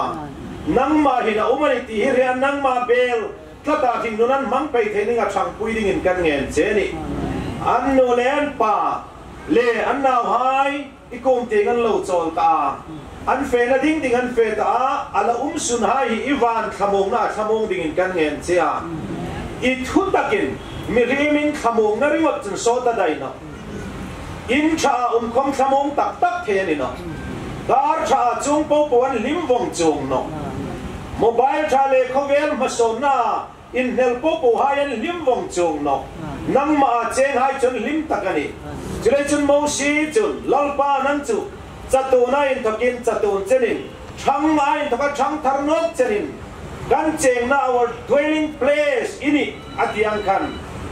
นังมาหินะมันตีเรียนนังมาเบลถ้าตาทิ้งนู้นมันไปเทนิงช่างปุยดิ่งกันเงินเจนี่อันโนเลนป่าเลอันนาวไฮอีกงเตียงกันโลจอลตาอันเฟนดิ่งดิ่งอันเฟตาอัลสุนไฮอีวานขโมงน่าขโมงดิ่งกันเงินเจียอีทุนตะกินมีริมินขโมงนั่งริวัดจนโซตาได้เนาะอินชาคมขโมงตักเทนี่เนาะการชาจุงปูปวนลิมวงจุงเนาะโมบายชาเลเขาเวลมาสนนาอินเฮลปูปูหายันลิมวงจุงเนาะนั่งมาเจงให้จนลิมตะกันนี่จุดจนโมชีจุนลัลปานั่นจุจัตุนายทักินจัตุนเจนินช่างไม้ทักช่างทาร์นอตเจนินกันเจงน่า our dwelling place อินี่อัดยังกัน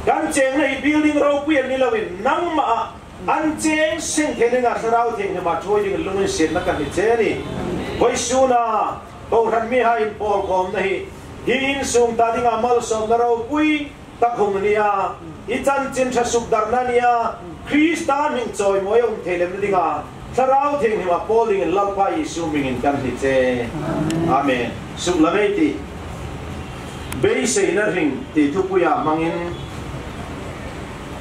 กันเจงใน building เราเปลี่ยนนี่เราวินนั่งมาอันเจงสิ่งเทนิงอัศราเทงมาช่วยยิงลุงเสียนักกันเจนี่ไว้ชูนาโตรันมีให้ปอลคอมนี่หินสูงตาดิ่งอามัลสมเราปุยตักหงเนียอิจันจินชสุกดาร์นานียคริสตานิงจอยมวยองเทเลมดิ่งอาสราวเทงมาปอลิงลัลปายสูมิงกันเจอาเมนสุลาไม่ตีเบย์เซนริงตีทุกุยามังอิน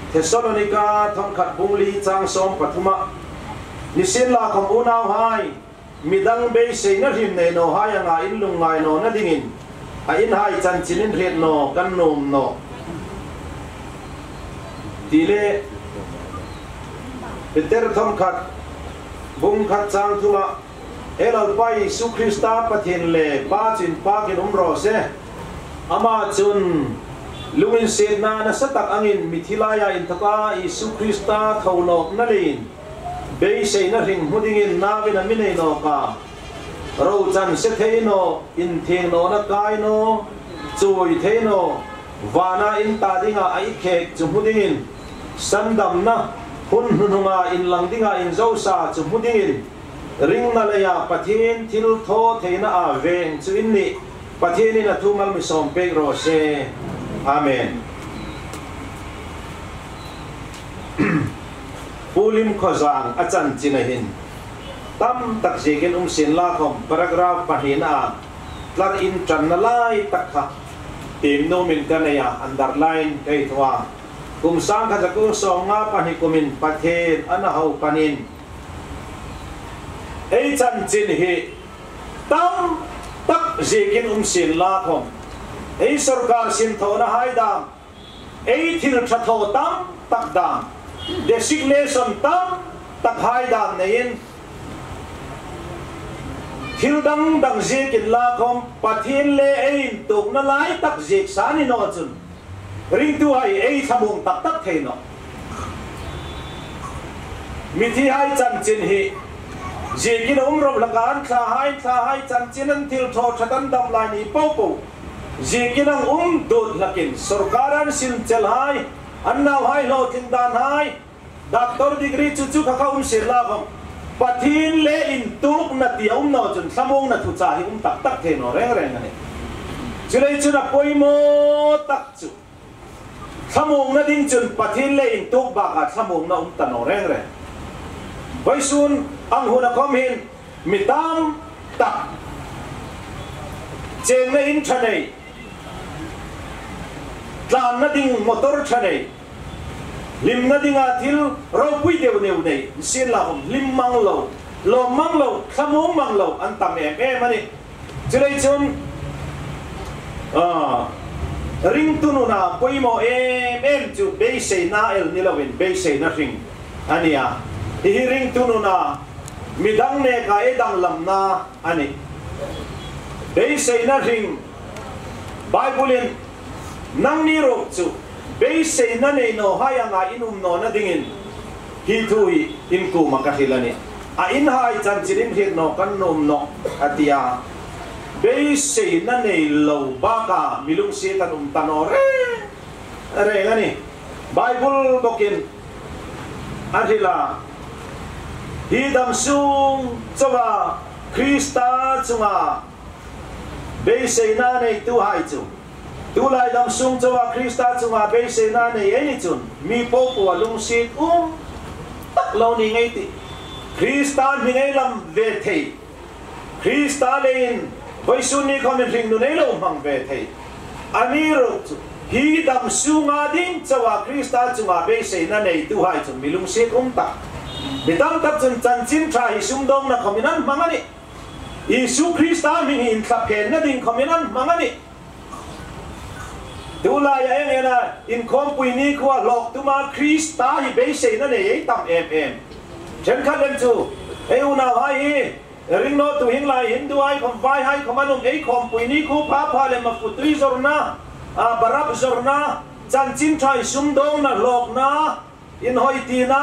เทสโลนิกาทองขัดบุงลีจางสมปฐุมะนิสินลาคำอุณาวไฮมิดังเบย์เซนริมเนโนไฮยังไงอินลุงไงโนนั่นดิ่งอินไฮจันจินินเรียนโนกันนมโนทีเล่เป็นเตอร์ทองขัดบุงขัดจางทุมะเอลไปสุคริสตาปะเทนเล่ป้าจินป้ากินรอเซอามาจุนลุงอินเซนนานะสตักอังอินมิถิลายาอินทกาอิสุคริสตาทาวโนกนั่นเองเบย์เซนริงมุดิงินนาวินามินเนโนกาเราจันเซเทโนอินเทโนนักไกโนจอยเทโนวานาอินตาดิงาไอเคกจุมุดิงิน sandam na hun hununga in lang dinga in zo sa chu mudingin ring na laya pathin thil tho theina a veng chu inni pathin na thumal mi som pe ro se amen pulim khozang achan chinahin tam tak jegen sin la khom paragraph pahina tlar in chan na lai takha tim no min kanaya underline kai thwa kum sang kha jaku songa pani kumin pathen anahau panin ei chan chin hi tam tak jegin sin la khom ei sarkar sin thona haidam ei thil tha tho tam tak dam designation tam tak haidam nein thil dang dang jekin la khom pathin le ein tuk na lai tak jek sani no chun ring tu ai ei thamung tak tak theino mithi hai chan chin hi jekin umrom lagan tha hai chan chin an thil tho thatan dam lai ni po po jekin ang dot lakin sarkaran sin chel hai annaw hai lo tin dan hai doctor degree chu chu kha sin la khom pathin le in tuk na tiaum no chun samong na thu cha hi tak tak the no reng reng ani chulei chuna poimo tak chu samong na ding chun pathin le in tuk ba ka samong na ta no reng reng vai sun ang huna kom hin mitam tak chen na in thanei tlan na ding motor thanei lim na dinga thil ro pui deu neu nei sin la hom lim mang lo thamong mang lo an tam em ani chulei chun ring tunu na poimo em chu be sei na el nilawin be sei na ring ania hi ring tunu na midang ne ka edang lam na ani be sei na ring bible nang ni ro chu be sei na nei no haya nga inum no na dingin hi thui in ku makahilani a in hai chan chirin hit no kan nom no atia be sei na nei lo ba ka milung se tanum tanore are ngani bible bokin arila hi dam sung chawa krista chunga be sei na nei tu hai chu tu lai dam sung chawa krista chunga be se na nei ani chun mi po po lung sit tak lo ni ngai ti krista mi ngai lam ve thei krista lein voi sun ni khom ring nu nei lo mang ve thei ani ro hi dam sunga ding chawa krista chunga be se na nei tu hai chun mi lung sit ta bidam tak chun chan chin tha hi sum dong na khominan mangani Isu krista mi in thapen na ding khominan mangani Dula ya ena in kompui ni kwa lok tuma krista hi be sei na nei tam em chen khaden chu ei una hai ring no tu hing lai hindu ai khom vai hai khomanum ei kompui ni khu pha le ma putri zorna a barab zorna chan chin thai sum dong na lok na in hoi ti na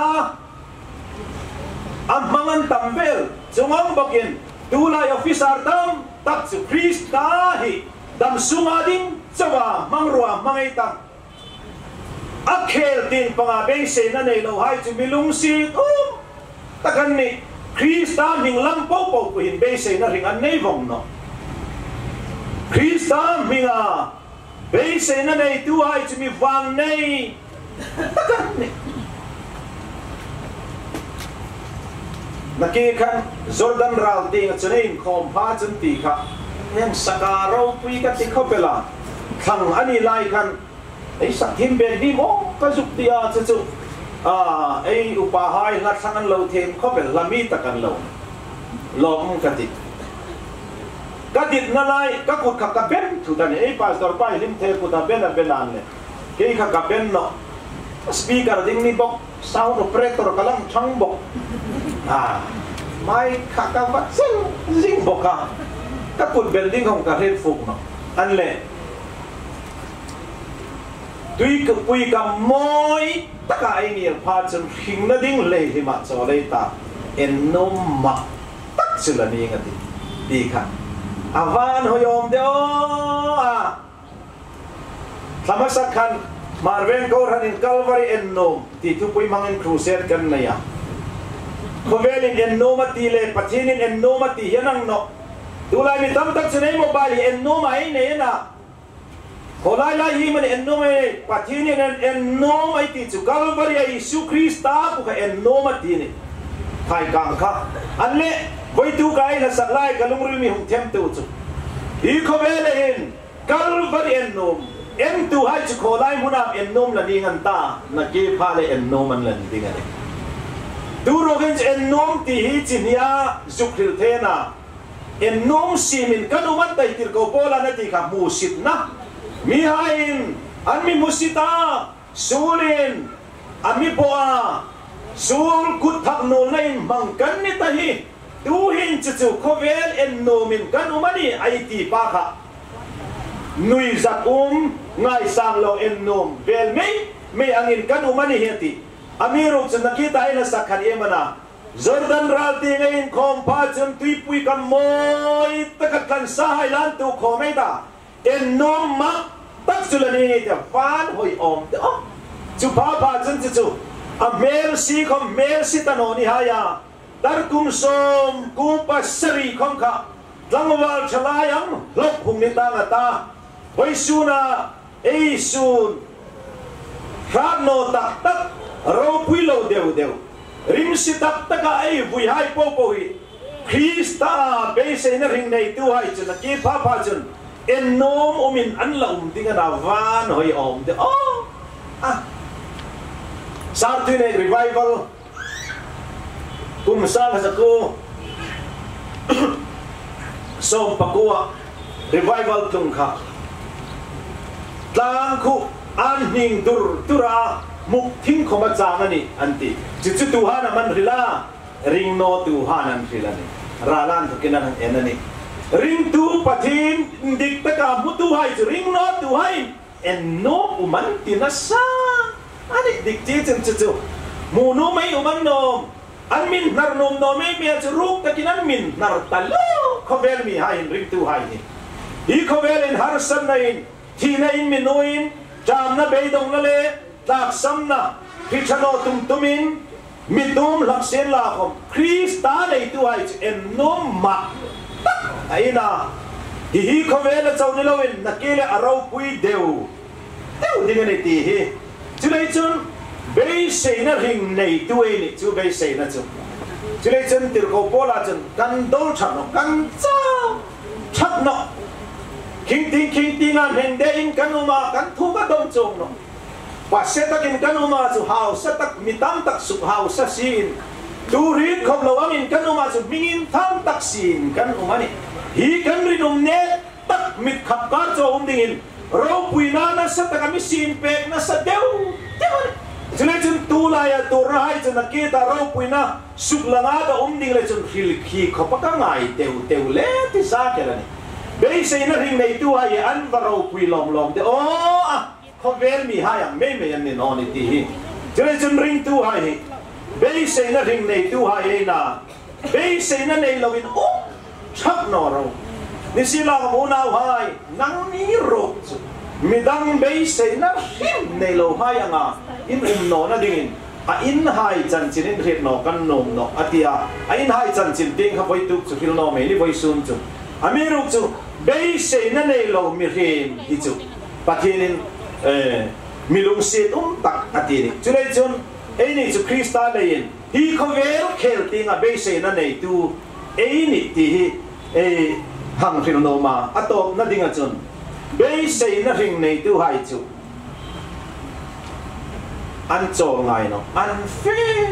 am mangan tambel chungong bokin dula officer tam tak chu krista hi dam sunga ding chawa mangrua mangai tam akhel tin panga be se na nei lo hai chu milung si takan ni krista ming lam po po ku hin be se na ring an nei vong no krista minga be se na nei tu hai chu mi wang nei takan ni naki kan Jordan ral ding chunein khom pha chun ti kha em sakaro pui ka ti khopela thang ani lai kan ei sakhim be di mo ka juk dia chu ei upa hai la thangan lo them khopel lami takan lo lom ka ti ka dit na lai ka kut kha ka ben thu ta ni ei pastor pai lim the ku ta ben a benan le ke kha ka ben no speaker ding ni bok sound operator kalang thang bok mai kha ka va zing boka các cột building không cả hết phục nó ăn lệ tuy cực quy cầm môi tất cả anh em pha chân hình nó đinh lệ thì mà cho đây ta en nó mặc tất sự là ni ngati đi khăn avan hoyom deo sama sakhan Marven ko hanin Calvary ennom ti tu pui mangin crusade kan na ya kovelin ennoma ti le pathinin ennoma ti yanang no tulai mi tam tak sunai mo bali ennoma ai ne na kolai la hi man ennoma pathinin ennoma ti chu Calvary ai Jesu Christa ku ka ennoma ti ni khai kang kha anle voi tu kai la saklai kalungri mi hum them tu chu hi kovelin Calvary ennom em tu hai chu kholai munam ennom la ni ngan ta na ke pha le ennom an lan ding ane tu rogen ennom ti hi chinia zukril the na ennom simin kanuman tai tir ko pola na ti ka musit na mi hain an mi musita sulin ami poa sul kut thak no lain mangkan ni tahi tu hin chu khovel ennomin kanumani ai ti pa kha nui zat ngai sang lo ennom bel me angin kan umani heti amiruk chen nakita ai na sakhan emana Jordan ralti ngain kompa chen tuipui kam moi takat kan sahai lan tu khomeda ennom ma tak sulani te fan hoi om te o chu pa chen chu a mel si khom mel si tanoni haya dar kum som kumpa sari khom kha langwal chalayam lok hung ni ta ngata hoi suna ei sun khano tak tak ro pui lo deu rim si tak taka ei vui hai po hi Krista be se na ring nei tu hai chun ki pa chun ennom umin an la dinga na van hoi om de sa tu ne revival kum sa ka ko som pakua revival tung kha tlang khu an ning tura muk thing khoma changani anti chichu tuhan man rila ring no tuhan an rila ni ralan thukinan enani ring tu pathin dik taka mutu hai ring no tu hai en no uman tinasa ani dik chichu mu no mai uman no an min nar nom no mai me ruk takinan min nar talo khovel mi hai ring tu hai ni hi khovel in har san nain Tina in minuin, jam na beidong na le, laksam na, pichano tumtumin, midum laksen lakom, Krista na ito ay ennom ma. Ayun na, hihi kovela chaw nilawin, nakile araw pui deu. Deu di nga nitihi. Chulay chun, bay say na ring na ito ay ni, chu bay say na chun. Chulay chun, tirko pola chun, kandol chano, kanchaw, chak no. King tingan hendein kanuma kan thuba dom chong no paseta kin kanuma chu house tak mitam tak su house sin turin khom lawangin kanuma chu mingin tham tak sin kan umani hi kan rinum ne tak mit khap kar cho dingin ro puina na sa tak mi sin pek na sa deu chule chun tulaya turai chun nakita ro puina suklanga da ding le chun khil khi khopaka ngai teu le ti sa kelani bây giờ nó hình này tu hay ăn vào rau quỳ lom de không về mi hay mấy anh nên nói đi cho nên chúng ring tu hay bây giờ nó hình này tu hay na bây giờ nó này là viên chắc nó rồi ni si la mo nào hay nang ni ro mi dang bây giờ nó hình này lo hay à in nó na dingin in hai chân chín in thiệt nó căn nôm nó atia in hai chân chín tiếng không phải tu cho phil nó mấy đi phải sun chu amiru chu bây giờ nó này lo mi rem đi chu patinin milung sit tak atini chu đây chun ấy này chu Krista đây hi không về khel tiếng à bây giờ nó này tu ấy này thì hàng phil nó mà atop nó dinga chun bây giờ nó ring này tu hai chu ăn cho ngay nó ăn phê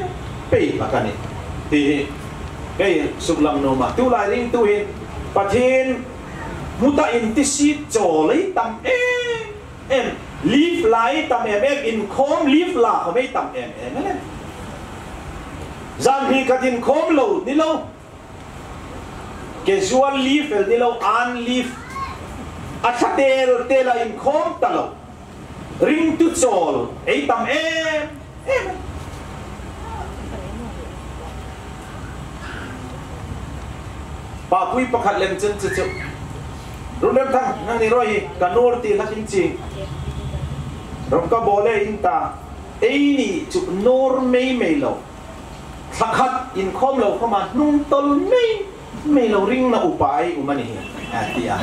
bể mà cái này thì cái sụp lâm nó mà tu lại ring tu hin pathin muta intisit cho lấy tam em leave lại tam em in khom leave là không mấy tam em đấy gian hi cái tin khom lâu đi lâu casual leave đi lâu an leave achatel tela in khom ta lâu ring tu chol ấy tam em bà quý pakhat lem chân chu chu run lem thang nang ni roi kanur ti lakin chi rong ka bole in ta ei ni chu nor mei lo sakhat in khom lo khoma nung tol mei lo ring na upai umani atia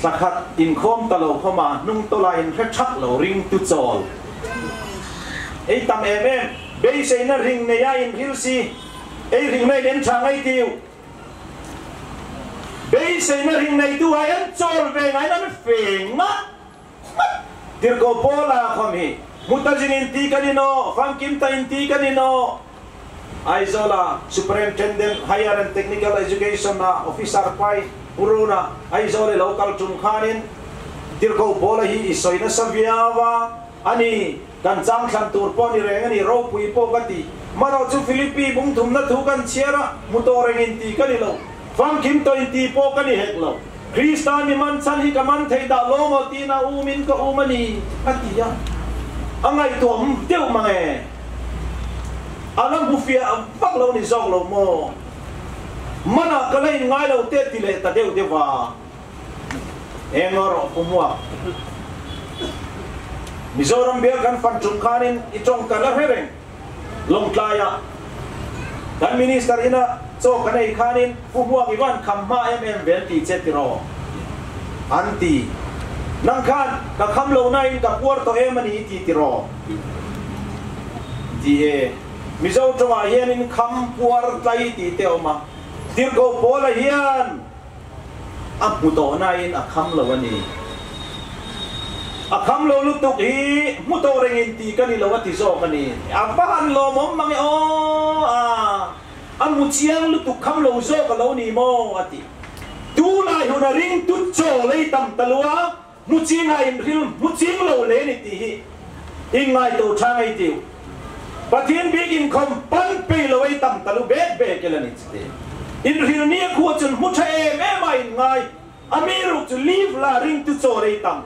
sakhat in khom ta lo khoma nung tola in khachak lo ring tu chol ei tam em be sei na ring ne ya in hilsi ei ring mai den chang ai tiu be sei na ring nei tu ai an chol ve ngai na feng ma tir ko bola khomi mutajin inti kanino fangkim ta inti kanino aizola superintendent higher and technical education na officer pai puruna aizole local chungkhanin tir ko bola hi isoina saviawa ani kan chang thlan tur po ni reng ani ro pui po kati maro chu philippi bung thum na thu kan chiara mutoreng inti kanilo fangkim to inti po kani heklo Kristan ni man san hi kaman thei da lo mo ti na umin ko umani atia angai to teu mange alam bufia pak lo ni zong lo mo mana kalai ngai lo te ti le ta deu dewa engor umwa Mizoram biar kan fan chungkanin itong kala hereng long klaya kan minister ina so kanai khanin umwa iwan khamma venti chetiro anti nangkan ka khamlo nain ka puerto emani ti tiro die mizo twa hianin kham puar tlai ti teoma tirgo bola hian aputo nain akham lo ani akham lo lutuk hi mutoreng inti kanilo ati zo kani abahan lo mom mangi o amuchiang lutuk kham lo zo ka lo ni mo ati tu lai huna ring tu cho lei tam talua muching hai ril muching lo le ni ti hi ingai to thangai tiu pathian big in kom pan pe lo ei tam talu be kelani chite in ril ni khu chun mutha me mai ngai amiru to live la ring tu cho lei tam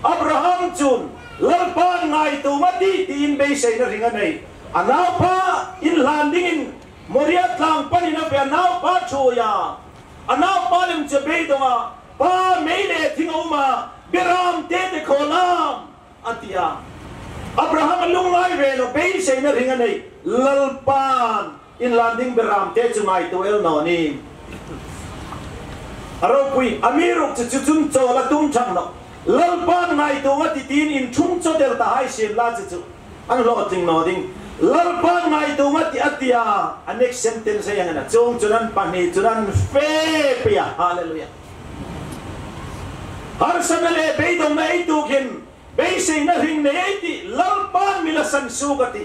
Abraham chun lalpan ngai to mati tin be sei na ringa nei anau pa in landing in Moria tlang panina pe anau pa choya anau pa lim che be donga pa meile thingoma beram te kholam atia Abraham lungai ve no be sei na ringa nei lalpan in landing beram te chungai to el no ni aro pui amiru chun cho la tum chang no lalpan ngai to ngati tin in chung cho del ta hai sim la chu an lo ting no ding lalpan ngai to ngati atia a next sentence yang na chung chunan pani chunan fe pia hallelujah har samale be dong mai tu kin be sei na ring nei ti lalpan milasan sugati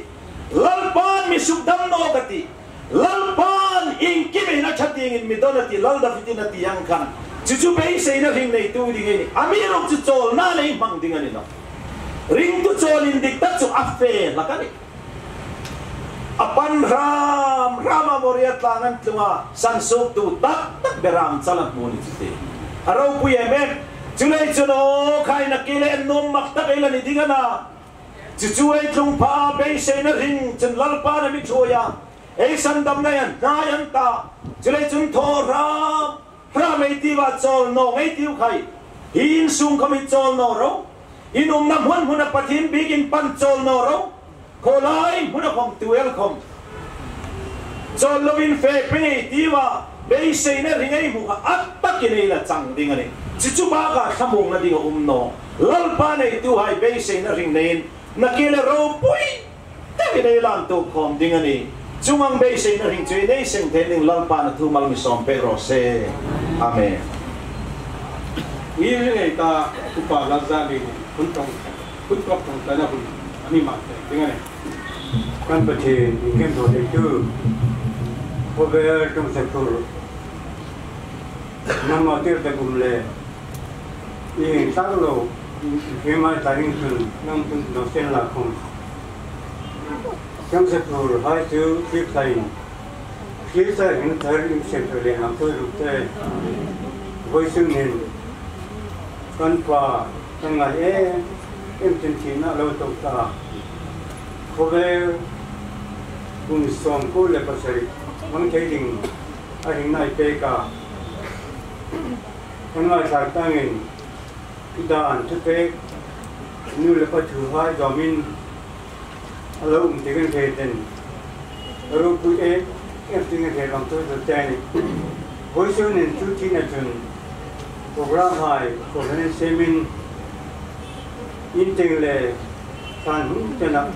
lalpan mi sugdam no gati lalpan in kimi na chating in midonati lalda fitinati yang kan Cucu bayi saya nak ring naik tu dingin. Amirok cucol na naik mang dengan ini. Ring tu colin diktat cu afe lah kan? Apan rama moriat langan cuma sansuk tu tak beram salam muni cute. Arau puye men culai cuno kai nak kile nom makta kailan ini dengan na. Cucu cung pa bayi saya nak ring cenlal pa na micoya. Sandam na yan ta. Culai cun thoram. Ramai tiwa chol no ngai tiu khai hin sung kami chol no ro inum nam hun huna pathin bigin pan chol no ro kolai huna khom tuel khom chol lovin fe pe tiwa be sei na ringai mu ka atta kinai la chang ding ani chichu ba ka thamung na ding no lal pa nei tu hai be sei na ring nein nakile ro pui ta kinai lam tu khom ding ani Cumang be sei na ring chui nei seng tening lalpa na thumal mi som pe rose amen ni ngai ta upa lazza ni kun tong ta na kun ani ma te dengan kan pati ingin to de tu over tum sektor nama tir te kumle ni saglo kema taring sun nam tun no sen la khum Trong sector hai thứ tiếp thành phía sau những thứ những sector liên hợp tôi được thế với sự nhìn con qua trong ngày em chân chính là lâu tộc ta có vẻ cùng sống cô lệ bát sari mong thấy đình anh này tê cả trong ngày sáng tăng in พิดานทุกเพกนู่นเลยก็ถือว่าจอมินเราอุ้มที่กันเพลินเราคุยเองที่กันเพลินลองตัวสนใจนี่โอยส่วนหนึ่งทุกที่นั่นจนโปรแกรมหายโปรแกรมเซมินอินเตอร์เลยการหุ่นจะนับ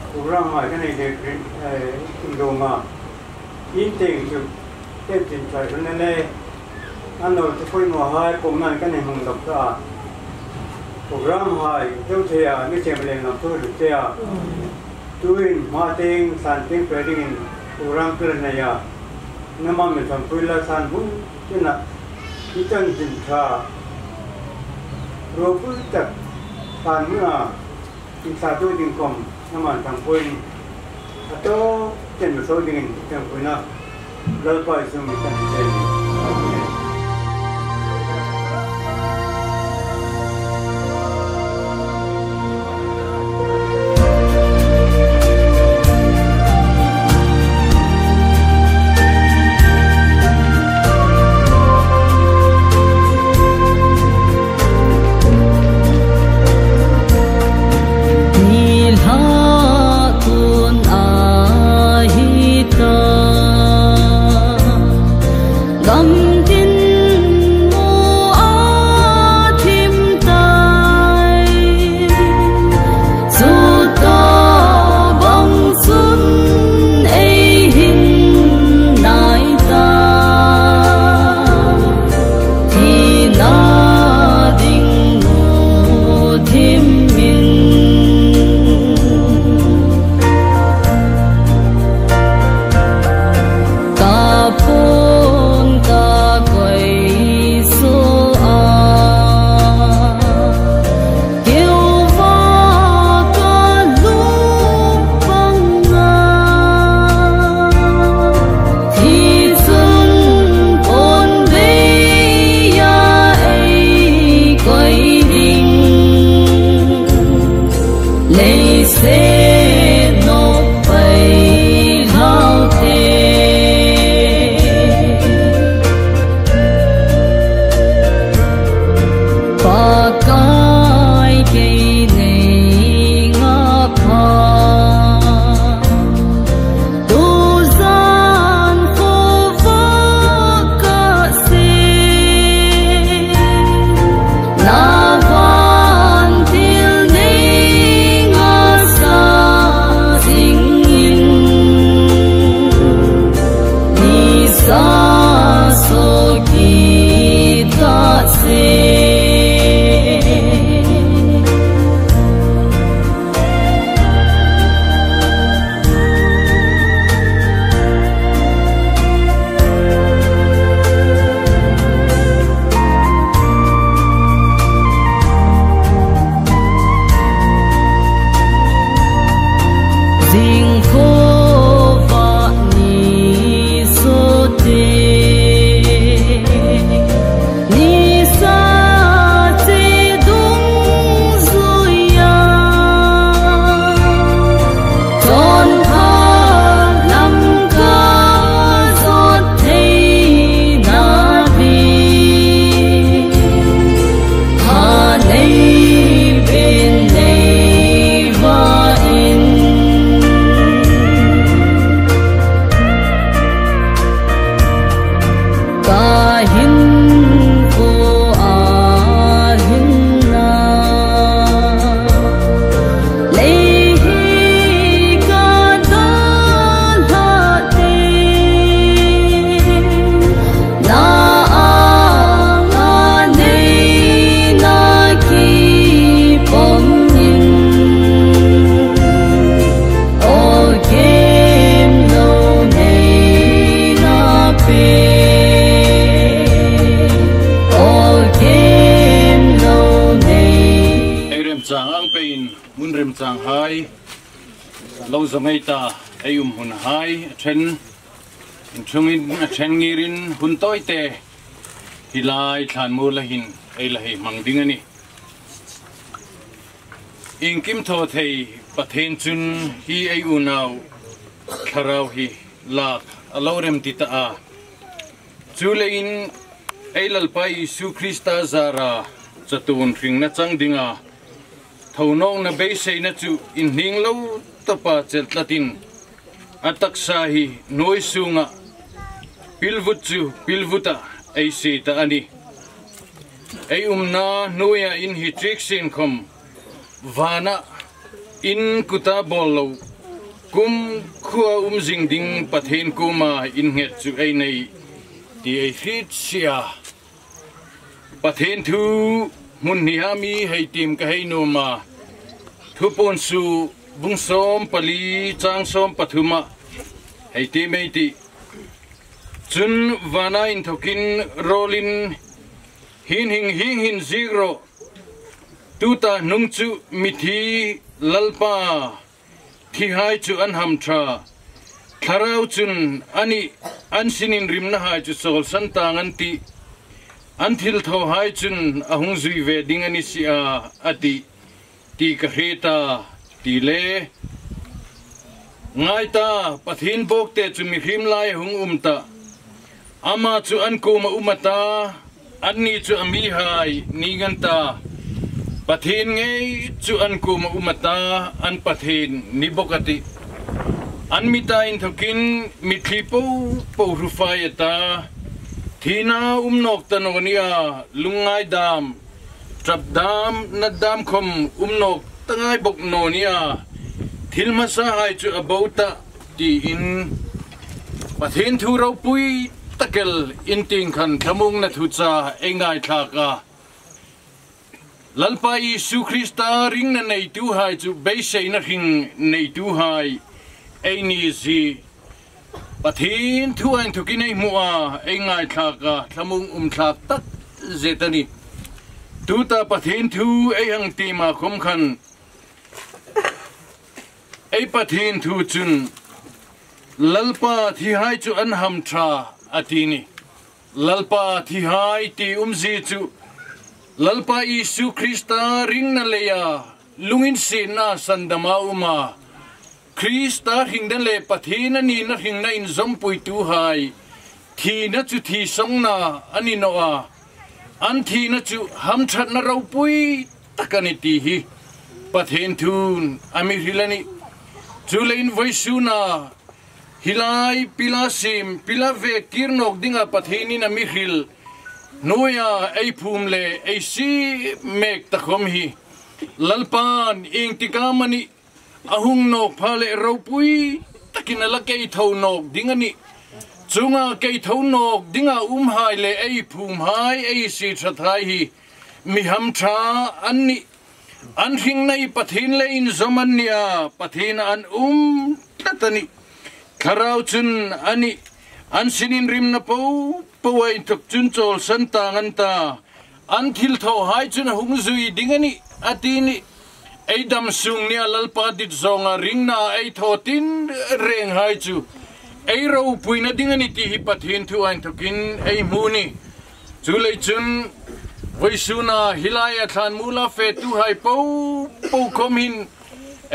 โปรแกรมหายกันในเด็กอินโดมาอินเตอร์จุดเต็มจิตใจคนนั้นเลยอันเราจะคุยมาหายผมนั่นกันในห้องดับตาโปรแกรมหายเท่าเทียไม่ใช่มาเรียนนับตัวหรือเทียตัวอินมาเต็งสันเต็งเปลี่ยนโปรแกรมเปลี่ยนเนี่ยน้ำมันเป็นสันคุยละสันหุ่นที่นับที่จันจินชาเราพูดจากการเมื่ออินสาตัวดิ่งคมน้ำมันทางคุยatau jen bersau dengan yang punya lalpai semua kan jen. lâu giờ ngay ta ai hun hai chen chen ngirin hun toi te hilai than mu la hin ai la hi mang ding ani in kim tho thei pathen chun hi ai unau kharau hi lak alorem ti ta a chu le in ai lalpai su krista zara chatun ring na chang dinga thonong na be sei na chu in hing lo tapa chel tlatin atak sahi noi sunga pilvut chu pilvuta ai se ta ani ai umna noya in hi triksin khom vana in kuta bollo kum khua jing ding pathen kuma in nget chu ai nei ti ai fit sia pathen thu mun ni hami hei tim ka hei no ma thu pon su bung som pali chang som pathuma hei ti mei ti chun vana in thokin rolin hin zero tuta nung chu mithi lalpa thi hai chu an ham tha tharau chun ani ansinin rimna hai chu sol santang anti anthil tho hai chun ahung zui ve ding ani sia ati ti ka heta ti le ngai ta pathin bok te chu mi hrim lai hung umta ama chu an ko ma umata anni chu ami hai ninganta pathin ngei chu an ko ma umata an pathin ni bokati an mita in thokin mitlipo po rufayata thina umnok tanonia lungai dam trap dam nadam khom umnok tangai bok nonia thilmasa hai chu abauta ti in pathin thu ro pui takel inting khan thamung na thucha engai thaka lalpa Isu Krista ring na nei tu hai chu beisei na ring nei tu hai eini zi pathin thu an thu kinai mua engai thaka thamung thak tak zetani tuta pathin thu ei hang ti ma khom khan ei pathin thu chun lalpa thi hai chu an ham tha atini lalpa thi hai ti umzi chu lalpa Isu Krista ring na leya lungin sin na sandama uma Krista ring den le pathina ni na ring na in zompui tu hai thi na chu thi song na ani no a an thi na chu ham that na ro pui takani ti hi pathin thun ami hilani chulein voisuna hilai pilasim pilave kirnok dinga pathini na mihil noya ei phum le ei si mek takhom hi lalpan ing tikamani ahung nok phale ropui takina la kei tho nok dingani chunga kei tho nok dinga hai le ei phum hai ei si thathai hi mi ham tha anni an hing nei pathin le in zomania pathin an tatani kharau chun ani an sinin rim na po powai tok chun chol santang anta an thil tho hai chun hung zui dingani atini ei dam sung nia lalpa dit zonga ring na ei thotin reng hai chu ei ro puina dingani ti hi pathin thu an thokin ei muni chu lei chun voisuna hilaya than mula fe tu hai po khomin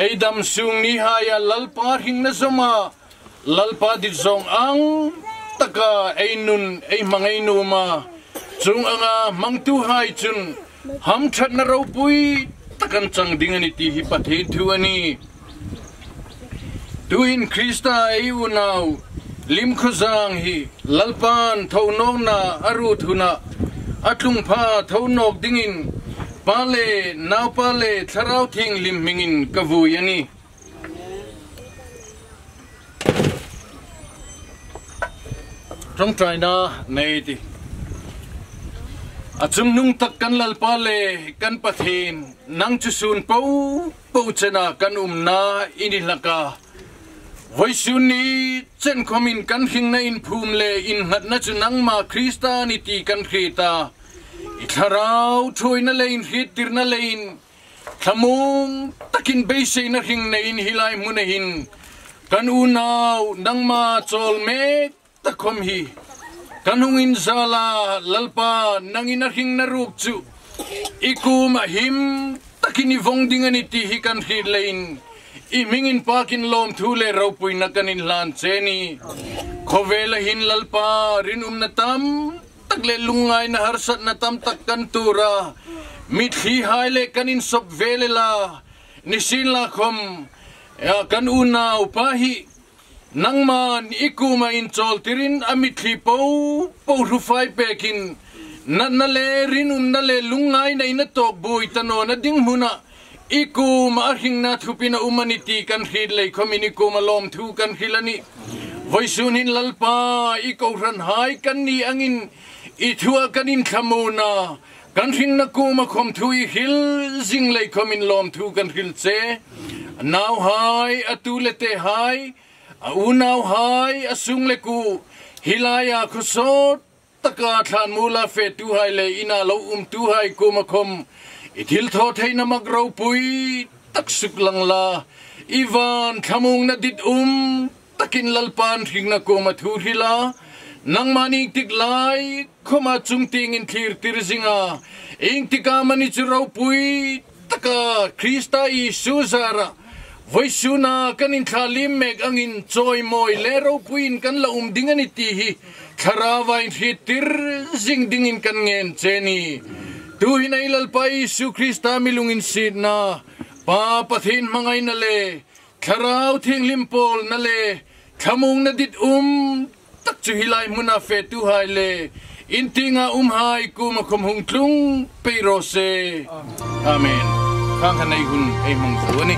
ei dam sung ni haya lalpa hing na zoma lalpa dit zong ang taka ei nun ei mangai nu ma chung anga mangtu hai chun ham that na ro pui takan chang dingani ti hi pathe thu ani tu in Krista ei unau lim khuzang hi lalpan thonong na aru thuna atlung pha thonok dingin pale naw pale tharau thing lim mingin kavu yani trong China nei ti achum nung tak kan lalpa le kan pathin nang chu sun po chena kan na inilaka voisuni chen komin kan hing na in phum le in hat na chu nang ma Christianity kan khita itharau thoina le in hit tirna le in thamung takin beise na hing na in hilai munahin kan unau nang ma chol me takom hi kanungin zala lalpa nangin hing na ruk chu ikum him takini vong dingani ti hi kan hilain imingin pakin lom thule ropui na kanin lan cheni khovela hin lalpa rinum na tam tak le lungai na harsat na tam tak kan tura mit hi hai le kanin sop vele la nisin la khom kan una upahi nangman ikuma in chol tirin amit hi po rufai pekin na le rinum na le lungai na ina tok bui tano na ding muna iku maarhing na thupina humanity kan khid lei communico malom thu kan khilani voisunin lalpa ikaw ran hai kan ni angin ithua kanin khamuna kan hing na kuma khom thui hil jing lei komin lom thu kan khil che now hai atulete hai unaw hai asung le ku hilaya khosot taka than mula fe tu hai le ina lo tu hai kuma khom itil tho thei na magro pui taksuk lang la ivan khamung na dit takin lalpan hing na kuma thu hila nang maning tiklay kuma chung ting in thir tirzinga ing tika mani churau pui taka Krista Isu zara voisuna kanin khalim meg angin choi moi lero puin kan la dingani ti hi kharawain hitir zing dingin kan ngen cheni tu hinai lalpa Isu Krista milungin sidna pa pathin mangai na le kharau thing limpol na le khamung na dit tak chu hilai muna fe tu hai le intinga hai kuma khom hung tlung peiro se amen khang kanai hun ei mong su ni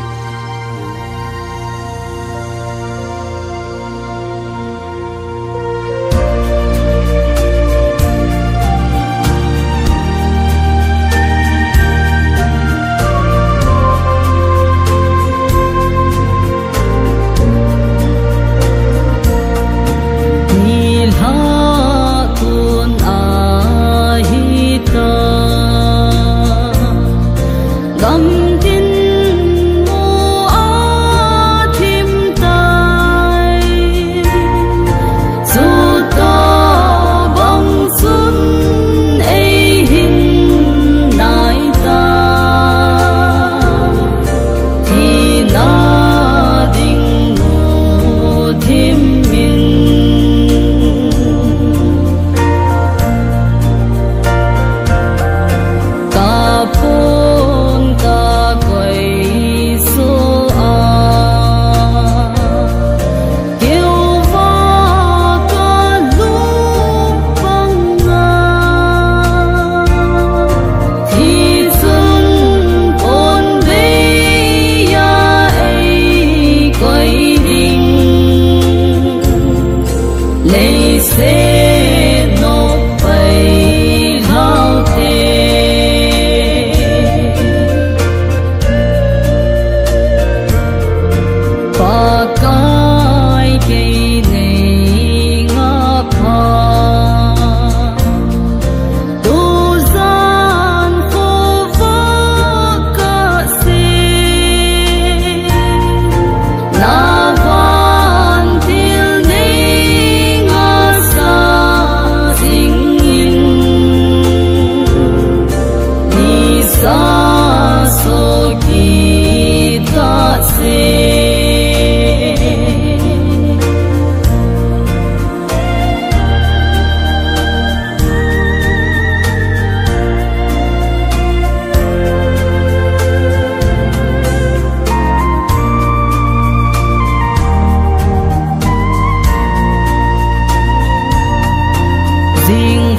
Sing